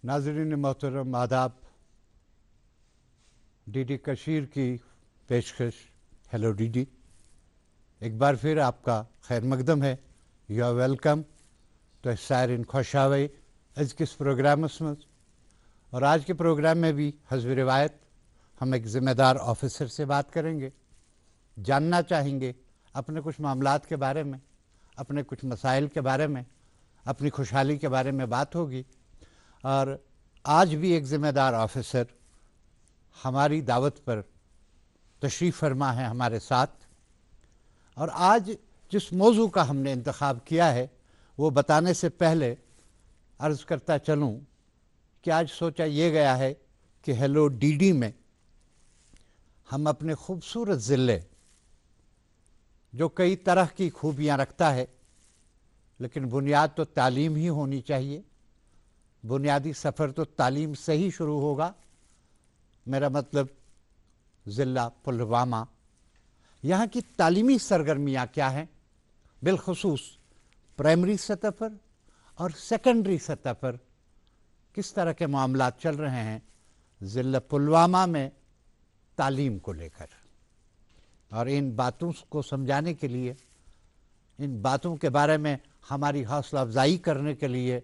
नाज़रीन मोहतरम आदाब। डीडी कशीर की पेशकश हेलो डीडी, एक बार फिर आपका खैर मकदम है। यू आर वेलकम तो सारिन खुशावई आज किस प्रोग्राम में। और आज के प्रोग्राम में भी हस्ब रिवायत हम एक ज़िम्मेदार ऑफिसर से बात करेंगे, जानना चाहेंगे अपने कुछ मामलात के बारे में, अपने कुछ मसाइल के बारे में, अपनी खुशहाली के बारे में बात होगी। और आज भी एक ज़िम्मेदार ऑफिसर हमारी दावत पर तशरीफ़ फरमा है हमारे साथ। और आज जिस मौजू का हमने इंतखाब किया है वो बताने से पहले अर्ज़ करता चलूँ कि आज सोचा ये गया है कि हेलो डीडी में हम अपने खूबसूरत ज़िले जो कई तरह की खूबियाँ रखता है, लेकिन बुनियाद तो तालीम ही होनी चाहिए। बुनियादी सफ़र तो तालीम से ही शुरू होगा। मेरा मतलब ज़िला पुलवामा, यहाँ की तालीमी सरगर्मियाँ क्या हैं, बिलखुसूस प्राइमरी सतह पर और सेकेंडरी सतह पर किस तरह के मामलात चल रहे हैं ज़िला पुलवामा में तालीम को लेकर। और इन बातों को समझाने के लिए, इन बातों के बारे में हमारी हौसला अफजाई करने के लिए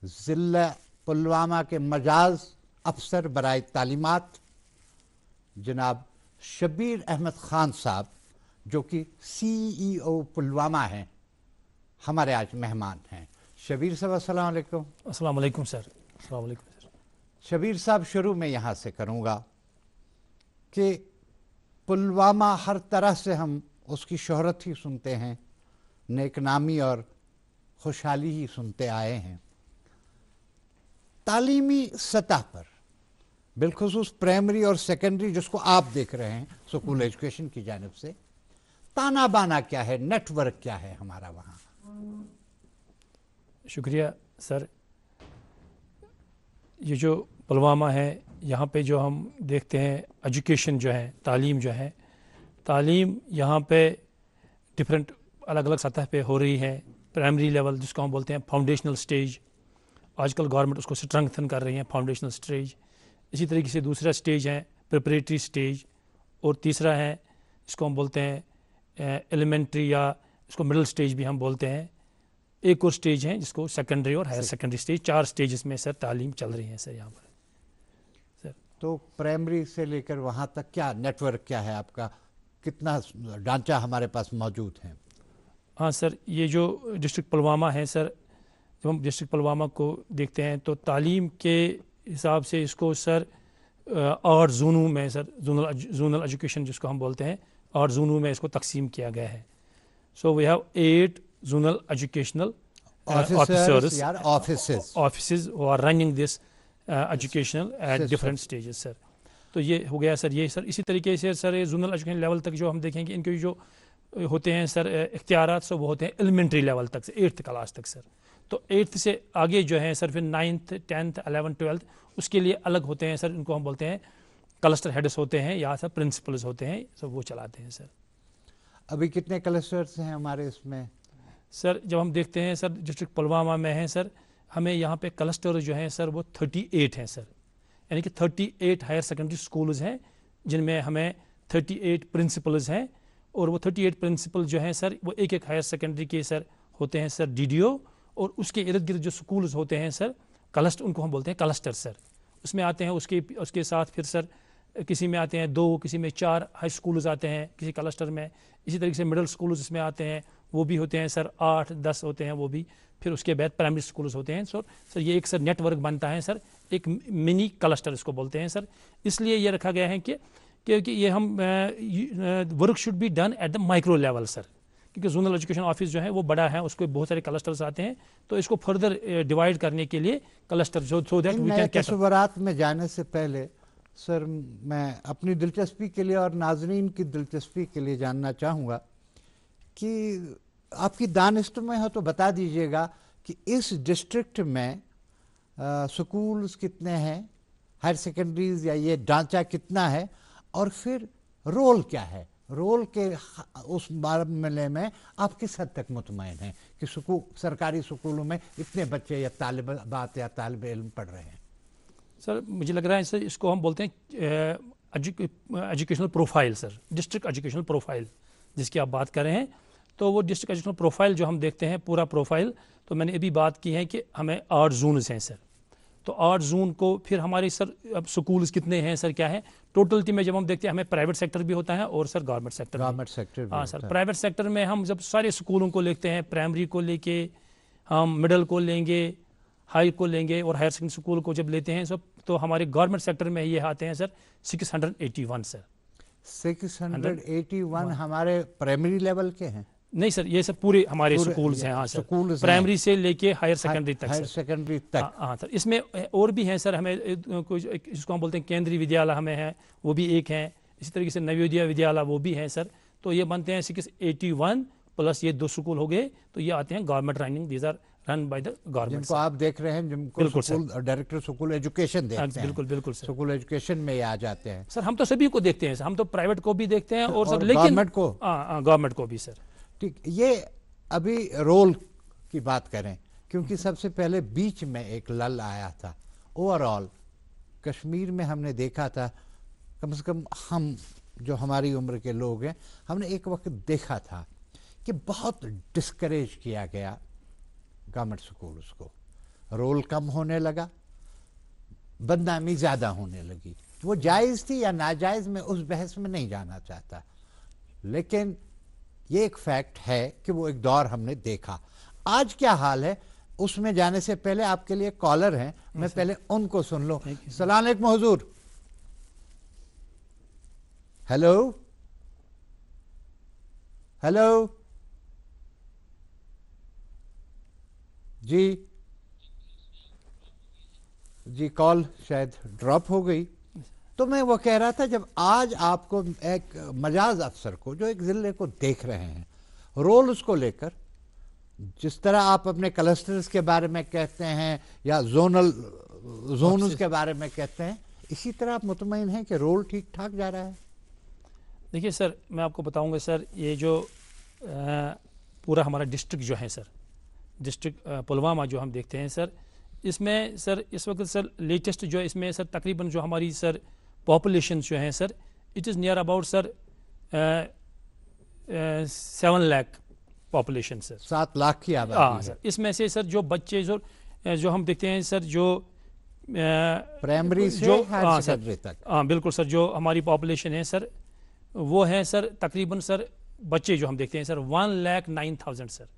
ज़िला पुलवामा के मजाज अफसर बराए तालीमात जनाब शबीर अहमद ख़ान साहब, जो कि CEO पुलवामा हैं, हमारे आज मेहमान हैं। शबीर साहब अस्सलाम वालेकुम। अस्सलाम वालेकुम सर। अस्सलाम वालेकुम सर। शबीर साहब, शुरू में यहाँ से करूँगा कि पुलवामा हर तरह से हम उसकी शोहरत ही सुनते हैं, नेक नामी और खुशहाली ही सुनते आए हैं। तालीमी सतह पर बिलखुसूस प्राइमरी और सेकेंडरी जिसको आप देख रहे हैं स्कूल एजुकेशन की जानिब से, ताना बाना क्या है, नेटवर्क क्या है हमारा वहाँ? शुक्रिया सर। ये जो पुलवामा है, यहाँ पे जो हम देखते हैं एजुकेशन जो है, तालीम जो है, तालीम यहाँ पे डिफरेंट अलग अलग सतह पे हो रही है। प्राइमरी लेवल जिसको हम बोलते हैं फाउंडेशनल स्टेज, आजकल गवर्नमेंट उसको स्ट्रेंथन कर रही है, फाउंडेशनल स्टेज। इसी तरीके से दूसरा स्टेज है प्रिपरेटरी स्टेज, और तीसरा है इसको हम बोलते हैं एलिमेंट्री या इसको मिडिल स्टेज भी हम बोलते हैं। एक और स्टेज है जिसको सेकेंडरी और हायर सेकेंडरी स्टेज। 4 स्टेजेस में सर तालीम चल रही है सर यहाँ पर। सर तो प्राइमरी से लेकर वहाँ तक क्या नेटवर्क क्या है आपका, कितना ढांचा हमारे पास मौजूद है? हाँ सर, ये जो डिस्ट्रिक्ट पुलवामा है सर, जब हम डिस्ट्रिक्ट पुलवामा को देखते हैं तो तालीम के हिसाब से इसको सर 8 जोनों में सर, जोनल एजुकेशन जिसको हम बोलते हैं, 8 जोनों में इसको तकसीम किया गया है। So we have 8 zonal educational officers who are running this educational at different stages sir। तो ये हो गया सर। ये सर इसी तरीके से सर ये जोनल एजुकेशन लेवल तक जो हम देखेंगे इनके जो होते हैं सर इख्तियारात, सो वो होते हैं एलिमेंट्री लेवल तक से 8th क्लास तक सर। तो 8th से आगे जो है सर फिर 9th 10th 11th 12th उसके लिए अलग होते हैं सर। इनको हम बोलते हैं क्लस्टर हेड्स होते हैं या सर प्रिंसिपल्स होते हैं, सब वो चलाते हैं सर। अभी कितने क्लस्टर्स हैं हमारे इसमें? सर जब हम देखते हैं सर डिस्ट्रिक्ट पुलवामा में है सर, हमें यहाँ पे क्लस्टर जो हैं सर वो 38 हैं सर। यानी कि 38 हायर सेकेंडरी स्कूल्स हैं जिनमें हमें 38 प्रिंसिपल्स हैं, और वो 38 प्रिंसिपल जो हैं सर वो एक एक हायर सेकेंडरी के सर होते हैं सर DDO, और उसके इर्द गिर्द जो स्कूल्स होते हैं सर क्लस्टर, उनको हम बोलते हैं क्लस्टर सर। उसमें आते हैं उसके साथ फिर सर किसी में आते हैं 2, किसी में 4 हाई स्कूल्स आते हैं किसी क्लस्टर में। इसी तरीके से मिडिल स्कूल्स इसमें आते हैं, वो भी होते हैं सर 8-10 होते हैं वो भी। फिर उसके बाद प्राइमरी स्कूल्स होते हैं सर ये एक सर नेटवर्क बनता है सर, एक मिनी क्लस्टर इसको बोलते हैं सर। इसलिए ये रखा गया है कि ये हम work should be done at the micro level sir, क्योंकि जोनल एजुकेशन ऑफिस जो है वो बड़ा है, उसको बहुत सारे क्लस्टर्स आते हैं, तो इसको फर्दर डिवाइड करने के लिए cluster so that we can तस्वीरात में जाने से पहले सर मैं अपनी दिलचस्पी के लिए और नाजरीन की दिलचस्पी के लिए जानना चाहूँगा कि आपकी दानिश में हो तो बता दीजिएगा कि इस डिस्ट्रिक्ट में स्कूल्स कितने हैं, हायर सेकेंडरीज या ये ढांचा कितना है, और फिर रोल क्या है, रोल के उस मामले में आप किस हद तक मुतमईन हैं कि सरकारी स्कूलों में इतने बच्चे या तालिबात या तालिब इल्म पढ़ रहे हैं? सर मुझे लग रहा है सर इसको हम बोलते हैं educational profile sir, district educational profile जिसकी आप बात कर रहे हैं। तो वो डिस्ट्रिक्ट एजुकेशनल प्रोफाइल जो हम देखते हैं पूरा प्रोफाइल, तो मैंने अभी बात की है कि हमें 8 जोन्स हैं सर। तो 8 जोन को फिर हमारे सर अब स्कूल्स कितने हैं सर, क्या है टोटलिटी में जब हम देखते हैं हमें प्राइवेट सेक्टर भी होता है और सर गवर्नमेंट सेक्टर हाँ सर। प्राइवेट सेक्टर में हम जब सारे स्कूलों को लेते हैं, प्राइमरी को लेके हम मिडिल को लेंगे, हाई को लेंगे और हायर सेकेंडरी स्कूल को जब लेते हैं सब, तो हमारे गवर्नमेंट सेक्टर में ये आते हैं सर 681 सर। 681 हमारे प्राइमरी लेवल के हैं? नहीं सर, ये सब पूरे हमारे स्कूल्स हैं हाँ सर, प्राइमरी से लेके हायर सेकेंडरी तक। हाँ सर, इसमें और भी हैं सर, हमें कुछ जिसको हम बोलते हैं केंद्रीय विद्यालय हमें है, वो भी एक है। इसी तरीके से नवोदय विद्यालय वो भी हैं सर। तो ये बनते हैं 681 प्लस ये 2 स्कूल हो गए, तो ये आते हैं government running, these are run by the government. जिनको आप देख रहे हैं, जिनको स्कूल डायरेक्टर स्कूल एजुकेशन देखते हैं। बिल्कुल बिल्कुल सर, स्कूल एजुकेशन में आ जाते हैं सर। हम तो सभी को देखते हैं सर, हम तो प्राइवेट को भी देखते हैं और सर लेकिन गवर्नमेंट को भी सर। ठीक, ये अभी रोल की बात करें, क्योंकि सबसे पहले बीच में एक लल आया था। ओवरऑल कश्मीर में हमने देखा था, कम से कम हम जो हमारी उम्र के लोग हैं, हमने एक वक्त देखा था कि बहुत डिस्करेज किया गया गवर्नमेंट स्कूल्स को। रोल कम होने लगा, बदनामी ज़्यादा होने लगी। वो जायज़ थी या नाजायज़, में उस बहस में नहीं जाना चाहता, लेकिन ये एक फैक्ट है कि वो एक दौर हमने देखा। आज क्या हाल है उसमें जाने से पहले आपके लिए कॉलर हैं, मैं पहले उनको सुन लो। सलाम अलैकुम हुजूर। हेलो हेलो जी, कॉल शायद ड्रॉप हो गई। तो मैं वो कह रहा था, जब आज आपको एक मजाज अफसर को जो एक ज़िले को देख रहे हैं, रोल उसको लेकर, जिस तरह आप अपने क्लस्टर्स के बारे में कहते हैं या जोन्स के बारे में कहते हैं, इसी तरह आप मुतमईन हैं कि रोल ठीक ठाक जा रहा है? देखिए सर, मैं आपको बताऊंगा सर, ये जो पूरा हमारा डिस्ट्रिक्ट जो है सर, डिस्ट्रिक्ट पुलवामा जो हम देखते हैं सर, इसमें सर इस वक्त सर लेटेस्ट जो है इसमें सर तकरीबन जो हमारी सर पॉपुलेशन जो है sir, it is near about sir 7 lakh population sir, 7 lakh की आबादी है सर। इसमें से सर जो बच्चे जो हम देखते हैं सर, जो प्राइमरी से हायर सेकेंडरी तक, बिल्कुल सर, जो हमारी पॉपुलेशन है सर, वो है सर तकरीबन सर बच्चे जो हम देखते हैं सर 1,09,000 सर।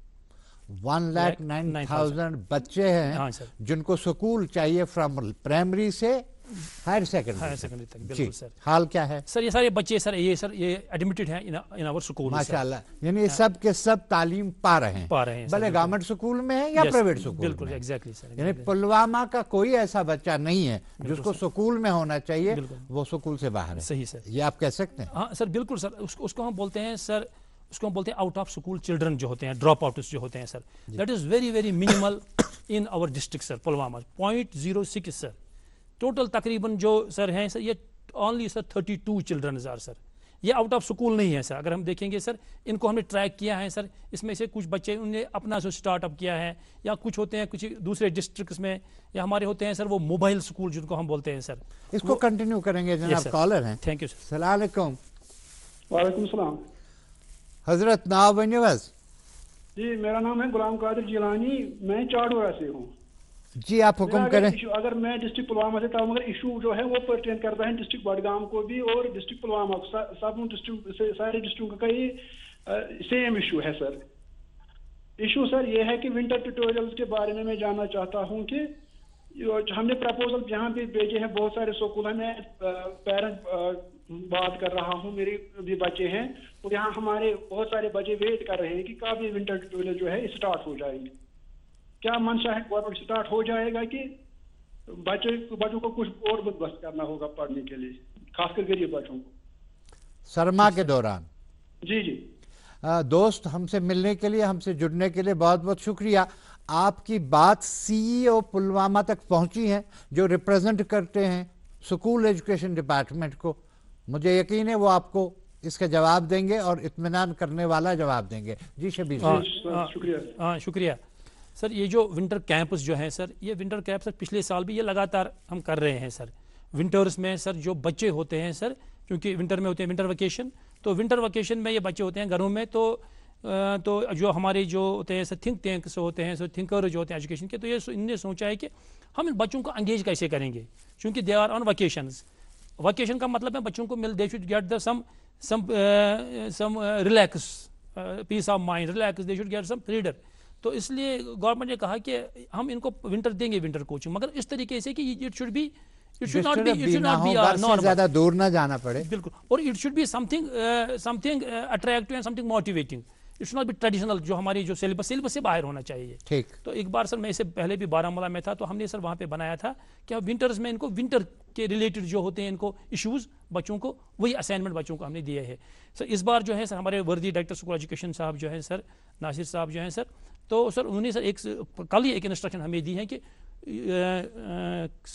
1,09,000 बच्चे हैं जिनको स्कूल चाहिए, फ्रॉम प्राइमरी से हायर सेकेंडरी तक। बिल्कुल सर। हाल क्या है सर? ये सारे बच्चे सर ये एडमिटेड हैं इन आवर स्कूल माशाल्लाह, यानी ये सब के सब तालीम पा रहे हैं भले गवर्नमेंट स्कूल में है या प्राइवेट स्कूल। बिल्कुल एग्जैक्टली सर। यानी पुलवामा का कोई ऐसा बच्चा नहीं है जिसको स्कूल में होना चाहिए वो स्कूल से बाहर है। सही सर, ये आप कह सकते हैं? हाँ सर बिल्कुल सर। उसको हम बोलते हैं सर, उसको हम बोलते हैं आउट ऑफ स्कूल चिल्ड्रन जो होते हैं, ड्रॉप आउट्स जो होते हैं sir, that is very very minimal in our district sir, Pulwama 0.06 sir. Total तकरीबन जो सर हैं सर, ये only sir 32 children are sir. ये आउट ऑफ स्कूल नहीं है सर। अगर हम देखेंगे सर, इनको हमने ट्रैक किया है सर, इसमें से कुछ बच्चे उन्होंने अपना जो स्टार्टअप किया है, या कुछ होते हैं कुछ दूसरे डिस्ट्रिक्ट्स में, या हमारे होते हैं सर वो मोबाइल स्कूल जिनको हम बोलते हैं सर। इसको कंटिन्यू करेंगे जनाब, कॉलर हैं। Thank you sir. अस्सलाम वालेकुम। वालेकुम सलाम। हजरत नाव बनिए बस। जी, मेरा नाम है गुलाम कादिर जिलानी, मैं चाड़ोरा से हूँ जी। आप हुक्म करें। अगर मैं डिस्ट्रिक्ट पुलवामा से था, मगर इशू जो है वो पर्टेन करता है डिस्ट्रिक्ट बडगाम को भी और डिस्ट्रिक्ट पुलवामा को, सब डिस्ट्रिक्ट से सारे डिस्ट्रिक्ट का ही सेम इशू है सर। इशू सर ये है कि विंटर ट्यूटोरियल्स के बारे में मैं जानना चाहता हूँ कि हमने प्रपोजल यहाँ पे भेजे हैं बहुत सारे स्कूल में, पेरेंट बात कर रहा हूँ, मेरे भी बच्चे हैं, तो यहाँ हमारे बहुत सारे बच्चे वेट कर रहे हैं कि कब ये विंटर ट्यूटोरियल जो है स्टार्ट हो जाएगी। क्या मंशा है गवर्नमेंट स्टार्ट हो जाएगा कि बच्चों को कुछ और बंदोबस्त करना होगा पढ़ने के लिए, खासकर गरीब बच्चों को सरमा के दौरान? जी जी। दोस्त, हमसे मिलने के लिए, हमसे जुड़ने के लिए बहुत बहुत शुक्रिया। आपकी बात सीईओ पुलवामा तक पहुंची है, जो रिप्रेजेंट करते हैं स्कूल एजुकेशन डिपार्टमेंट को। मुझे यकीन है वो आपको इसका जवाब देंगे और इत्मीनान करने वाला जवाब देंगे। जी शबीर। शुक्रिया। शुक्रिया। سر یہ جو ونٹر کیمپس جو ہیں سر، یہ ونٹر کیمپ سر پچھلے سال بھی یہ لگاتار ہم کر رہے ہیں سر. ونٹرز میں سر جو بچے ہوتے ہیں سر، کیونکہ ونٹر میں ہوتے ہیں ونٹر ویکیشن، تو ونٹر ویکیشن میں یہ بچے ہوتے ہیں گھروں میں، تو جو ہمارے جو ہوتے ہیں سر تھنک ٹینکس ہوتے ہیں سر، تھنکر جو ہوتے ہیں ایجوکیشن کے، تو یہ ان نے سوچا ہے کہ ہم ان بچوں کو انگیج کیسے کریں گے، چونکہ they are on vacations. Vacation کا مطلب ہے بچوں کو they should get the some relax, peace of mind, relax, they should get some freedom. تو اس لیے گورنمنٹ نے کہا کہ ہم ان کو ونٹر دیں گے ونٹر کوچنگ، مگر اس طریقے سے کہ اٹ شوڈ بی زیادہ دور نہ جانا پڑے. بالکل، اور it should be something attractive and something motivating. It should not be traditional جو ہماری جو سیلیبس سے باہر ہونا چاہیے. ٹھیک. تو ایک بار سر میں اس سے پہلے بھی بارہمولہ میں تھا، تو ہم نے سر وہاں پہ بنایا تھا کہ ونٹرز میں ان کو ونٹر کے ریلیٹڈ جو ہوتے ہیں ان کو ایشوز بچوں کو، وہی اسائنمنٹ بچوں کو ہم نے دیے ہے. سر اس بار جو ہے سر ہمارے وردی ڈائریکٹر اسکول ایجوکیشن صاحب جو ہیں سر، ناصر صاحب جو ہیں سر، تو سر انہوں نے سر کل ہی ایک انسٹرکشن ہمیں دی ہے کہ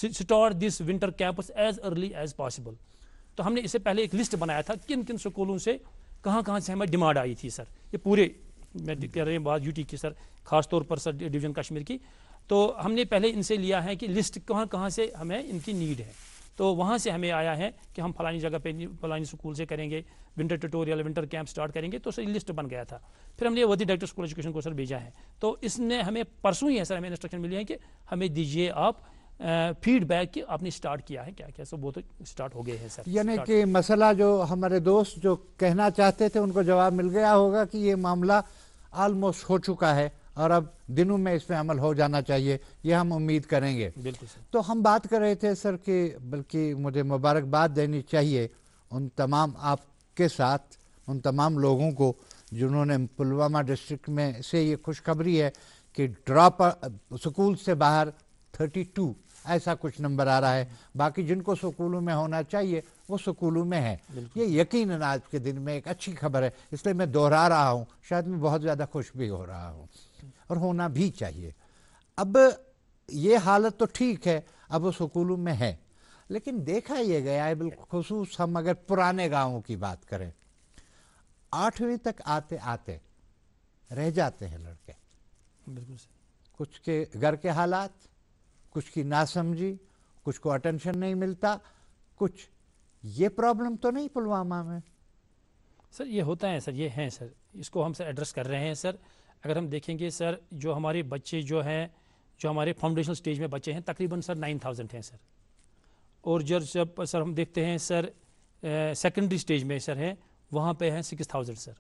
start this winter camps as early as possible. تو ہم نے اس سے پہلے ایک لسٹ بنایا تھا کن کن سکولوں سے کہاں سے ہمیں ڈیمانڈ آئی تھی سر. یہ پورے میں کہہ رہے ہیں بات یو ٹی کی سر، خاص طور پر سر ڈویژن کشمیر کی. تو ہم نے پہلے ان سے لیا ہے کہ لسٹ کہاں سے ہمیں ان کی نیڈ ہے. تو وہاں سے ہمیں آیا ہے کہ ہم فلانی جگہ پہ فلانی سکول سے کریں گے winter tutorial, winter camp start کریں گے. تو سر لسٹ بن گیا تھا. پھر ہم نے وردی ڈائریکٹر اسکول ایجوکیشن کو سر بھیجا ہے. تو اس نے ہمیں پرسوں ہی ہے سر ہمیں انسٹرکشن ملی ہے کہ ہمیں دیجیے آپ فیڈ بیک کہ آپ نے اسٹارٹ کیا ہے کیا سب، وہ تو اسٹارٹ ہو گئے ہیں سر. یعنی کہ مسئلہ جو ہمارے دوست جو کہنا چاہتے تھے ان کو جواب مل گیا ہوگا کہ یہ معاملہ آلموسٹ ہو چکا ہے اور اب دنوں میں اس پہ عمل ہو جانا چاہیے، یہ ہم امید کریں گے. بالکل سر. تو ہم بات کر رہے تھے سر کہ بلکہ مجھے مبارکباد دینی چاہیے ان تمام آپ کے ساتھ ان تمام لوگوں کو جنہوں نے پلوامہ ڈسٹرکٹ میں سے یہ خوشخبری ہے کہ ڈراپ سکول سے باہر 32 ایسا کچھ نمبر آ رہا ہے. باقی جن کو سکولوں میں ہونا چاہیے وہ سکولوں میں ہے. یہ یقیناً آج کے دن میں ایک اچھی خبر ہے، اس لیے میں دہرا رہا ہوں، شاید میں بہت زیادہ خوش بھی ہو رہا ہوں اور ہونا بھی چاہیے. اب یہ حالت تو ٹھیک ہے، اب وہ سکولوں میں ہے، لیکن دیکھا یہ گیا ہے بالخصوص ہم اگر پرانے گاؤں کی بات کریں، 8ویں تک آتے آتے رہ جاتے ہیں لڑکے. بالکل سر. کچھ کے گھر کے حالات، کچھ کی ناسمجھی، کچھ کو اٹینشن نہیں ملتا، کچھ یہ پرابلم تو نہیں پلوامہ میں؟ سر یہ ہوتا ہے سر، یہ ہیں سر، اس کو ہم سر ایڈریس کر رہے ہیں سر. اگر ہم دیکھیں گے سر جو ہمارے بچے جو ہیں، جو ہمارے فاؤنڈیشنل سٹیج میں بچے ہیں تقریباً سر 9000 ہیں سر. اور جب سر ہم دیکھتے ہیں سر سیکنڈری سٹیج میں سر ہیں، وہاں پہ ہیں 6000 سر،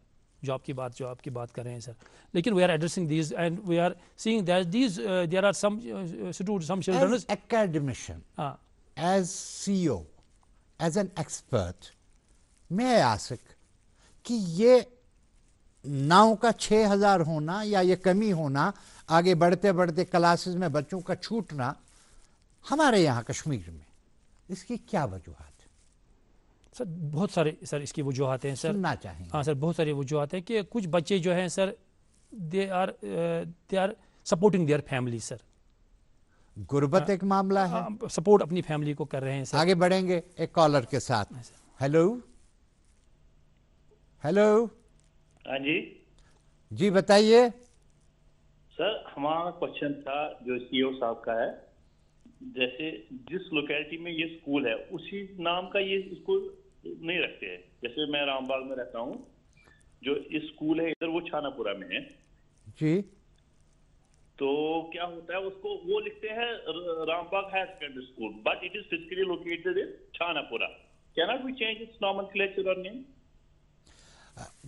جو آپ کی بات کر رہے ہیں سر. لیکن we are addressing these and we are seeing that these there are some students, some children. As academician, as C O, as an expert, میں آسک کہ یہ 9 کا 6000 ہونا یا یہ کمی ہونا، آگے بڑھتے بڑھتے کلاسز میں بچوں کا چھوٹنا ہمارے یہاں کشمیر میں، اس کی کیا وجوہات؟ سر بہت سارے سر اس کی وجوہات ہیں سر. سننا چاہیں گے. ہاں سر بہت ساری وجوہات ہیں کہ کچھ بچے جو ہیں sir they are supporting their family sir. غربت ایک معاملہ ہے، سپورٹ اپنی فیملی کو کر رہے ہیں سر. آگے بڑھیں گے ایک کالر کے ساتھ. Hello hello. ہاں جی جی بتائیے. سر ہمارا کوشچن تھا جو سی او صاحب کا ہے، جیسے جس لوکیلٹی میں یہ اسکول ہے اسی نام کا یہ اسکول نہیں رکھتے ہیں. جیسے میں رام باغ میں رہتا ہوں، جو اسکول ہے ادھر وہ چھانا پورا میں ہے جی. تو کیا ہوتا ہے اس کو وہ لکھتے ہیں Ram Bagh higher secondary school, but it is physically located in Chhanapura. Can't we change its nomenclature اور نیم؟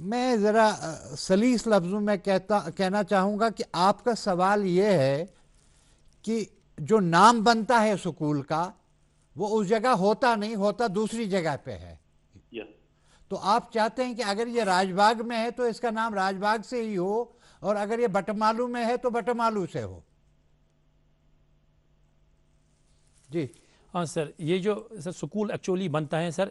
میں ذرا سلیس لفظوں میں کہنا چاہوں گا کہ آپ کا سوال یہ ہے کہ جو نام بنتا ہے سکول کا وہ اس جگہ ہوتا نہیں، ہوتا دوسری جگہ پہ ہے. تو آپ چاہتے ہیں کہ اگر یہ راج باغ میں ہے تو اس کا نام راج باغ سے ہی ہو، اور اگر یہ بٹمالو میں ہے تو بٹمالو سے ہو. جی ہاں سر. یہ جو سر سکول ایکچولی بنتا ہے سر،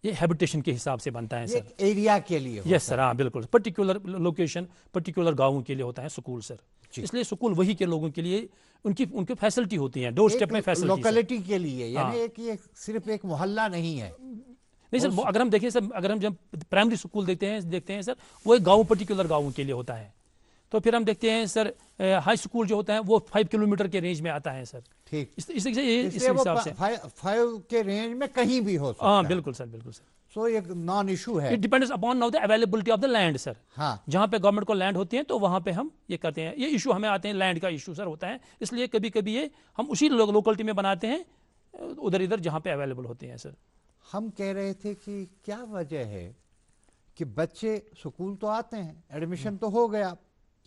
یہ ہیبیٹیشن کے حساب سے بنتا ہے سر، ایریا کے لیے. یس سر. ہاں بالکل، پرٹیکولر لوکیشن، پرٹیکولر گاؤں کے لیے ہوتا ہے سکول سر. اس لیے سکول وہی کے لوگوں کے لیے ان کی فیسلٹی ہوتی ہیں، ڈور اسٹیپ میں فیسلٹی لوکیلٹی کے لیے، یعنی یہ صرف ایک محلہ نہیں ہے. نہیں سر. اگر ہم دیکھیں سر، اگر ہم جب پرائمری اسکول دیکھتے ہیں سر، وہ ایک گاؤں، پرٹیکولر گاؤں کے لیے ہوتا ہے. तो फिर हम देखते हैं सर हाई स्कूल जो होता है वो 5 किलोमीटर के रेंज में आता है सर। ठीक, इस इसलिए वो हिसाब से 5 के रेंज में कहीं भी हो सकता हाँ है। बिल्कुल सर, बिल्कुल सर। सो ये नॉन इशू है। It depends upon now the availability of the land sir. हाँ, जहाँ पे गवर्नमेंट को लैंड होती है तो वहाँ पे हम ये करते हैं। ये इशू हमें आते हैं, लैंड का इशू सर होता है, इसलिए कभी कभी ये हम उसी लोकलिटी में बनाते हैं उधर इधर जहाँ पे अवेलेबल होते हैं सर। हम कह रहे थे कि क्या वजह है कि बच्चे स्कूल तो आते हैं, एडमिशन तो हो गया,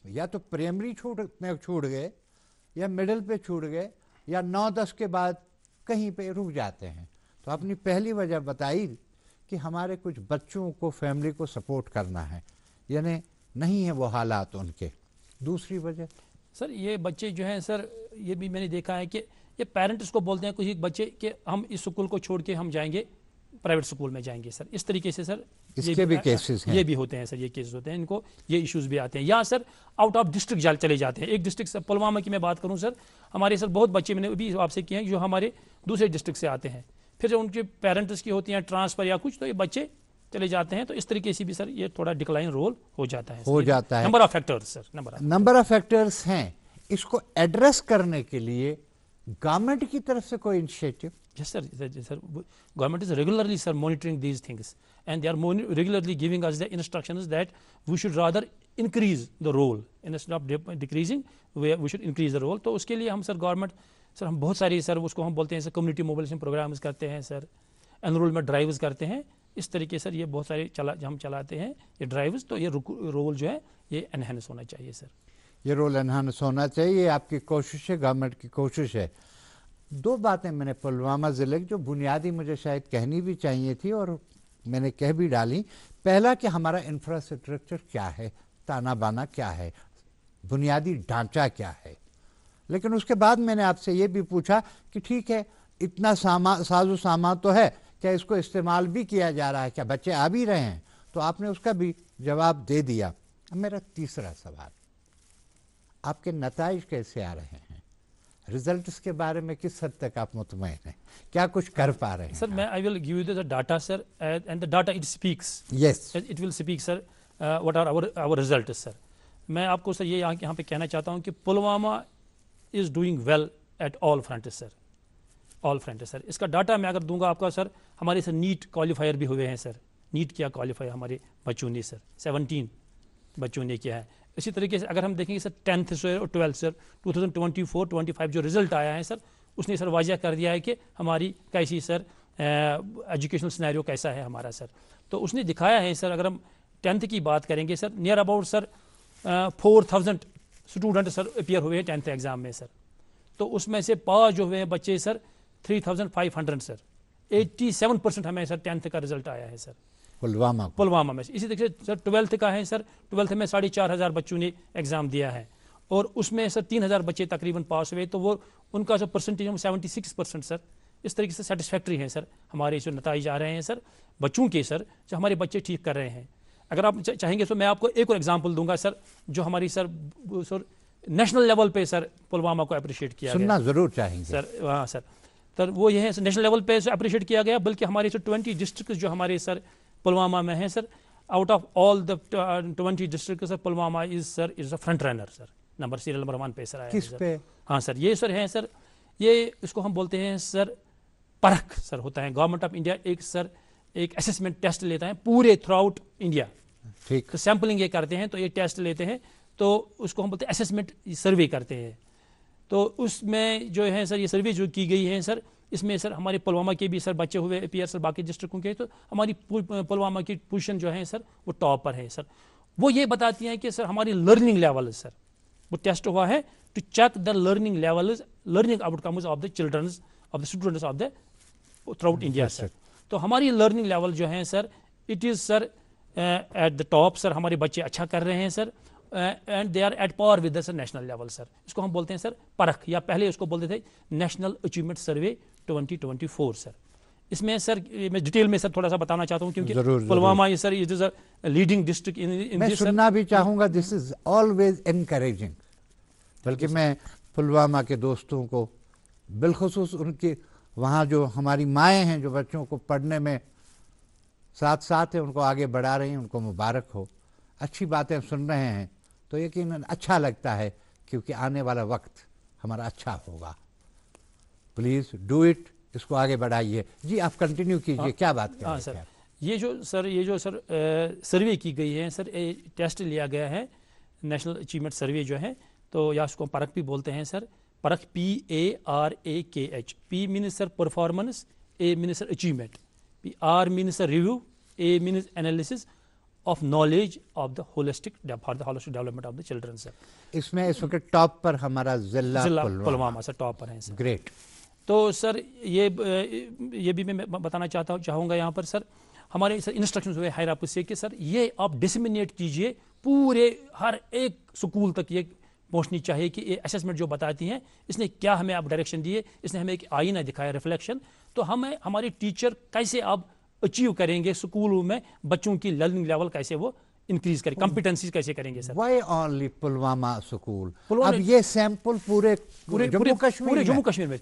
या तो प्राइमरी छूट गए या मिडिल पे छूट गए या 9-10 के बाद कहीं पे रुक जाते हैं। तो अपनी पहली वजह बताई कि हमारे कुछ बच्चों को, फैमिली को सपोर्ट करना है, यानी नहीं है वो हालात उनके। दूसरी वजह सर ये बच्चे जो हैं सर, ये भी मैंने देखा है कि ये पेरेंट्स को बोलते हैं कुछ बच्चे कि हम इस स्कूल को छोड़ के हम जाएंगे प्राइवेट स्कूल में जाएंगे सर। इस तरीके से सर इसके भी केसेस हैं। ये भी होते हैं सर, ये केसेस होते हैं, इनको ये इश्यूज भी आते हैं। या सर आउट ऑफ डिस्ट्रिक्ट चले जाते हैं। एक डिस्ट्रिक्ट सर पुलवामा की मैं बात करूं सर, हमारे सर बहुत बच्चे मैंने भी आपसे किए हैं जो हमारे दूसरे डिस्ट्रिक्ट से आते हैं, फिर जब उनके पेरेंट्स की होती हैं ट्रांसफर या कुछ, तो ये बच्चे चले जाते हैं। तो इस तरीके से भी सर ये थोड़ा डिक्लाइन रोल हो जाता है, number of factors sir, number of factors हैं। इसको एड्रेस करने के लिए गवर्नमेंट की तरफ से कोई initiative? Yes sir, government is regularly sir monitoring these things and they are regularly giving us the instructions that we should rather increase the role instead of decreasing, we should increase the role। तो उसके लिए हम sir government sir हम बहुत सारी sir उसको हम बोलते हैं सर कम्युनिटी मोबिलाइजेशन प्रोग्राम्स करते हैं सर, एनरोलमेंट ड्राइव्स करते हैं। इस तरीके सर ये बहुत सारे हम चलाते हैं ये ड्राइव्स। तो ये रोल जो है ये एनहांस होना चाहिए सर, ये रोल एनहांस होना चाहिए। ये आपकी कोशिश है, गवर्नमेंट की कोशिश है। दो बातें मैंने पुलवामा ज़िले की जो बुनियादी मुझे शायद कहनी भी चाहिए थी और मैंने कह भी डाली। पहला कि हमारा इंफ्रास्ट्रक्चर क्या है, ताना बाना क्या है, बुनियादी ढांचा क्या है। लेकिन उसके बाद मैंने आपसे ये भी पूछा कि ठीक है इतना साजो सामान तो है, क्या इसको इस्तेमाल भी किया जा रहा है, क्या बच्चे आ भी रहे हैं? तो आपने उसका भी जवाब दे दिया। अब मेरा तीसरा सवाल, आपके नताइज कैसे आ रहे हैं? रिजल्ट्स के बारे में किस हद तक आप मुतमईन हैं? क्या कुछ कर पा रहे हैं सर? मैं I will give you the data sir and the data it speaks. Yes, it will speak sir what are our result sir. मैं आपको सर ये यहाँ पे कहना चाहता हूँ कि Pulwama is doing well at all front sir, all front sir. इसका डाटा मैं अगर दूंगा आपका सर, हमारे सर नीट क्वालिफायर भी हुए हैं सर, नीट किया क्वालिफाई हमारे बच्चों ने सर, 17 बच्चों ने किया है। इसी तरीके से अगर हम देखेंगे सर 10th से और 12th सर 2024-25 जो रिजल्ट आया है सर, उसने सर वाज़ह कर दिया है कि हमारी कैसी सर एजुकेशनल सिनेरियो कैसा है हमारा सर। तो उसने दिखाया है सर, अगर हम 10th की बात करेंगे sir, near about sir 4000 student sir appear हुए हैं 10th एग्ज़ाम में सर। तो उसमें से पास जो हुए हैं बच्चे सर 3500 सर, 87% हमें सर 10th का रिजल्ट आया है सर पुलवामा में। इसी तरीके से सर 12th का है सर, 12th में 4500 बच्चों ने एग्ज़ाम दिया है और उसमें सर 3000 बच्चे तकरीबन पास हुए। तो वो उनका जो परसेंटेज 76% सर। इस तरीके से सेटिस्फैक्ट्री है सर हमारे जो नतीजे आ रहे हैं सर बच्चों के सर, जो हमारे बच्चे ठीक कर रहे हैं। अगर आप चाहेंगे तो मैं आपको एक और एग्जाम्पल दूंगा सर, जो हमारी सर नेशनल लेवल पे सर पुलवामा को अप्रिशिएट किया गया। सुनना जरूर चाहेंगे सर। हाँ सर, तो वो ये है नेशनल लेवल पे अप्रिशिएट किया गया, बल्कि हमारे सर 20 डिस्ट्रिक्ट जो हमारे सर पुलवामा में है sir, out of all the 20 district sir Pulwama is a front runner sir, serial number 1 पे सर आया। किस पे? हाँ सर, ये सर है सर, ये इसको हम बोलते हैं सर परख सर होता है। गवर्नमेंट ऑफ इंडिया एक असेसमेंट टेस्ट लेता है पूरे थ्रू आउट इंडिया। ठीक, तो सैम्पलिंग ये करते हैं, तो ये टेस्ट लेते हैं, तो उसको हम बोलते हैं असेसमेंट सर्वे करते हैं। तो उसमें जो है सर ये सर्वे जो की गई है सर, इसमें सर हमारे पुलवामा के भी सर बच्चे हुए अपियर सर बाकी डिस्ट्रिक्टों के। तो हमारी पुलवामा की पोजीशन जो है सर वो टॉप पर है सर। वो ये बताती हैं कि सर हमारी लर्निंग लेवल सर, वो टेस्ट हुआ है to check the learning levels, learning outcomes of the childrens of the students of the throughout India sir. तो हमारी लर्निंग लेवल जो है sir it is sir at the top sir, हमारे बच्चे अच्छा कर रहे हैं sir and they are at par with the sir national level sir. इसको हम बोलते हैं सर परख, या पहले उसको बोलते थे नेशनल अचीवमेंट सर्वे 2024 सर। इसमें सर मैं डिटेल में सर थोड़ा सा बताना चाहता हूँ, क्योंकि Pulwama sir is a leading district in मैं सुनना भी चाहूँगा। This is always encouraging. बल्कि मैं पुलवामा के दोस्तों को बिलखुसूस उनकी वहाँ जो हमारी माएँ हैं जो बच्चों को पढ़ने में साथ साथ है, उनको आगे बढ़ा रही हैं, उनको मुबारक हो। अच्छी बातें सुन रहे हैं तो यकीनन अच्छा लगता है, क्योंकि आने वाला वक्त हमारा अच्छा होगा। प्लीज़ डू इट, इसको आगे बढ़ाइए। जी आप कंटिन्यू कीजिए, क्या बात कर रहे थे आप? ये जो सर सर्वे की गई है सर, टेस्ट लिया गया है नेशनल अचीवमेंट सर्वे जो है, तो या उसको परख भी बोलते हैं सर। परख PARAKH, P means sir performance, A means sir achievement, R means sir review, A means analysis of knowledge of the holistic for the holistic development of the children sir. इसमें इस वक्त टॉप पर हमारा जिला Pulwama sir top पर है sir. Great. तो sir ये भी मैं बताना चाहूँगा यहाँ पर सर, हमारे सर इंस्ट्रक्शंस हुए हायर ऑफिस से कि सर ये आप डिसमिनेट कीजिए पूरे हर एक स्कूल तक, ये पहुँचनी चाहिए कि ये असेसमेंट जो बताती हैं इसने क्या हमें आप डायरेक्शन दिए, इसने हमें एक आईना दिखाया, रिफ्लेक्शन, तो हमें हमारे टीचर कैसे आप अचीव करेंगे स्कूलों में, बच्चों की लर्निंग लेवल कैसे वो इंक्रीज करें, कॉम्पिटेंसीज कैसे करेंगे sir. Why only Pulwama school? अब ये सैंपल पूरे जम्मू कश्मीर में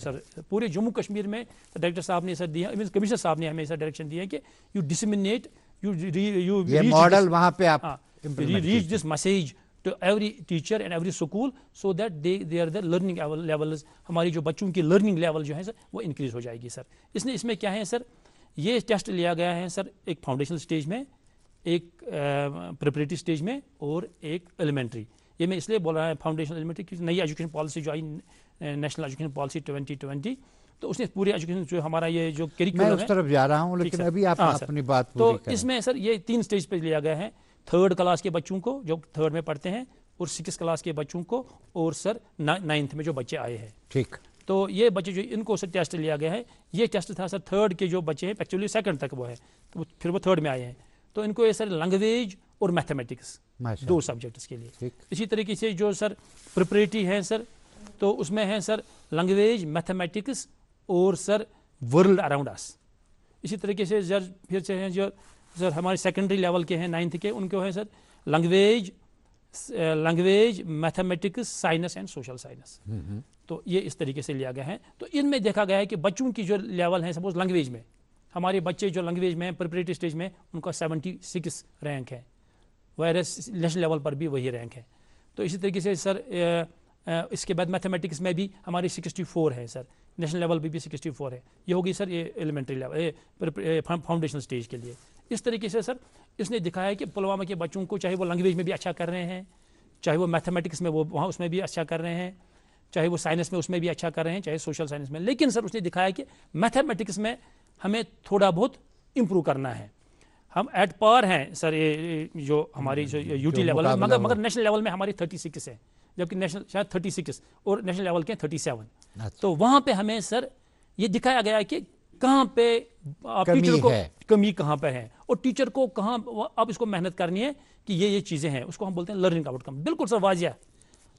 सर, पूरे जम्मू कश्मीर में डायरेक्टर साहब ने सर दिया, कमिश्नर साहब ने हमें सर डायरेक्शन दिया कि यू डिसमिनेट, ये मॉडल वहां पे आप reach this message to every teacher and every school so that they are the learning levels, हमारी जो बच्चों की लर्निंग लेवल जो है सर वो इंक्रीज हो जाएगी सर। इसमें क्या है सर, ये टेस्ट लिया गया है सर एक फाउंडेशनल स्टेज में, एक प्रिपरेटरी स्टेज में और एक एलिमेंट्री। ये मैं इसलिए बोल रहा हूँ फाउंडेशनल एलिमेंट्री क्योंकि नई एजुकेशन पॉलिसी जो आई, नेशनल एजुकेशन पॉलिसी 2020, तो उसने पूरी एजुकेशन जो हमारा ये जो करिकुलम है, मैं उस तरफ जा रहा हूँ, लेकिन अभी आप अपनी बात पूरी करें। तो इसमें सर ये 3 स्टेज पे लिया गया है, 3rd क्लास के बच्चों को जो 3rd में पढ़ते हैं, और 6th क्लास के बच्चों को, और सर 9th में जो बच्चे आए हैं। ठीक। तो ये बच्चे जो इनको सर टेस्ट लिया गया है, ये टेस्ट था सर 3rd के जो बच्चे हैं, एक्चुअली 2nd तक वो है, तो फिर वो 3rd में आए हैं, तो इनको ये सर लैंग्वेज और मैथमेटिक्स 2 सब्जेक्ट्स के लिए। इसी तरीके से जो सर प्रिपरेटरी है सर, तो उसमें है सर लैंग्वेज, मैथमेटिक्स और सर वर्ल्ड अराउंड अस। इसी तरीके से सर फिर से हैं जो सर हमारे सेकेंडरी लेवल के हैं 9th के, उनको है sir language, mathematics, science and social science. तो ये इस तरीके से लिया गया है। तो इनमें देखा गया है कि बच्चों की जो लेवल है, सपोज लैंग्वेज में हमारे बच्चे जो लैंग्वेज में प्रिपरेटरी स्टेज में उनका 76 रैंक है, वायरस नेशनल लेवल पर भी वही रैंक है। तो इसी तरीके से सर इसके बाद मैथमेटिक्स में भी हमारी 64 है सर, नेशनल लेवल भी 64 है। ये होगी सर ये एलिमेंट्री लेवल फाउंडेशनल स्टेज के लिए। इस तरीके से सर इसने दिखाया कि पुलवामा के बच्चों को चाहे वो लैंग्वेज में भी अच्छा कर रहे हैं, चाहे वो मैथमेटिक्स में वो वहाँ उसमें भी अच्छा कर रहे हैं, चाहे वो साइंस में उसमें भी अच्छा कर रहे हैं, चाहे सोशल साइंस में, लेकिन सर उसने दिखाया कि मैथमेटिक्स में हमें थोड़ा बहुत इम्प्रूव करना है। हम एट पार हैं सर ये जो हमारी जो यूटी लेवल है, मगर नेशनल लेवल में हमारी 36 है, जबकि नेशनल शायद 36 और नेशनल लेवल के 37। तो वहाँ पे हमें सर ये दिखाया गया है कि कहाँ पे टीचर को कमी कहाँ पे है, और टीचर को कहाँ अब इसको मेहनत करनी है कि ये चीज़ें हैं, उसको हम बोलते हैं लर्निंग आउटकम। बिल्कुल सर वाजिया,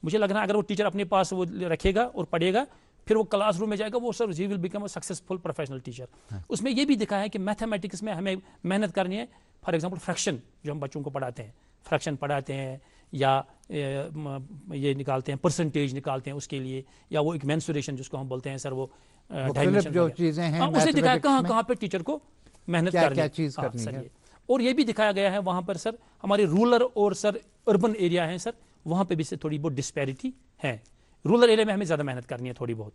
मुझे लग रहा है अगर वो टीचर अपने पास वो रखेगा और पढ़ेगा, फिर वो क्लासरूम में जाएगा, वो sir he will become a successful professional teacher. उसमें ये भी दिखाया है कि मैथमेटिक्स में हमें मेहनत करनी है। फॉर एग्जांपल फ्रैक्शन जो हम बच्चों को पढ़ाते हैं, फ्रैक्शन पढ़ाते हैं या ये निकालते हैं, परसेंटेज निकालते हैं उसके लिए, या वो एक मेंसुरेशन जिसको हम बोलते हैं सर, वो डायमेंशन जो चीज़ें हैं, उसने दिखाया कहाँ पे टीचर को मेहनत करनी है। और ये भी दिखाया गया है वहाँ पर सर हमारे रूरल और सर अर्बन एरिया हैं सर, वहाँ पे भी से थोड़ी बहुत डिस्पैरिटी है। रूरल एरिया में हमें ज़्यादा मेहनत करनी है थोड़ी बहुत।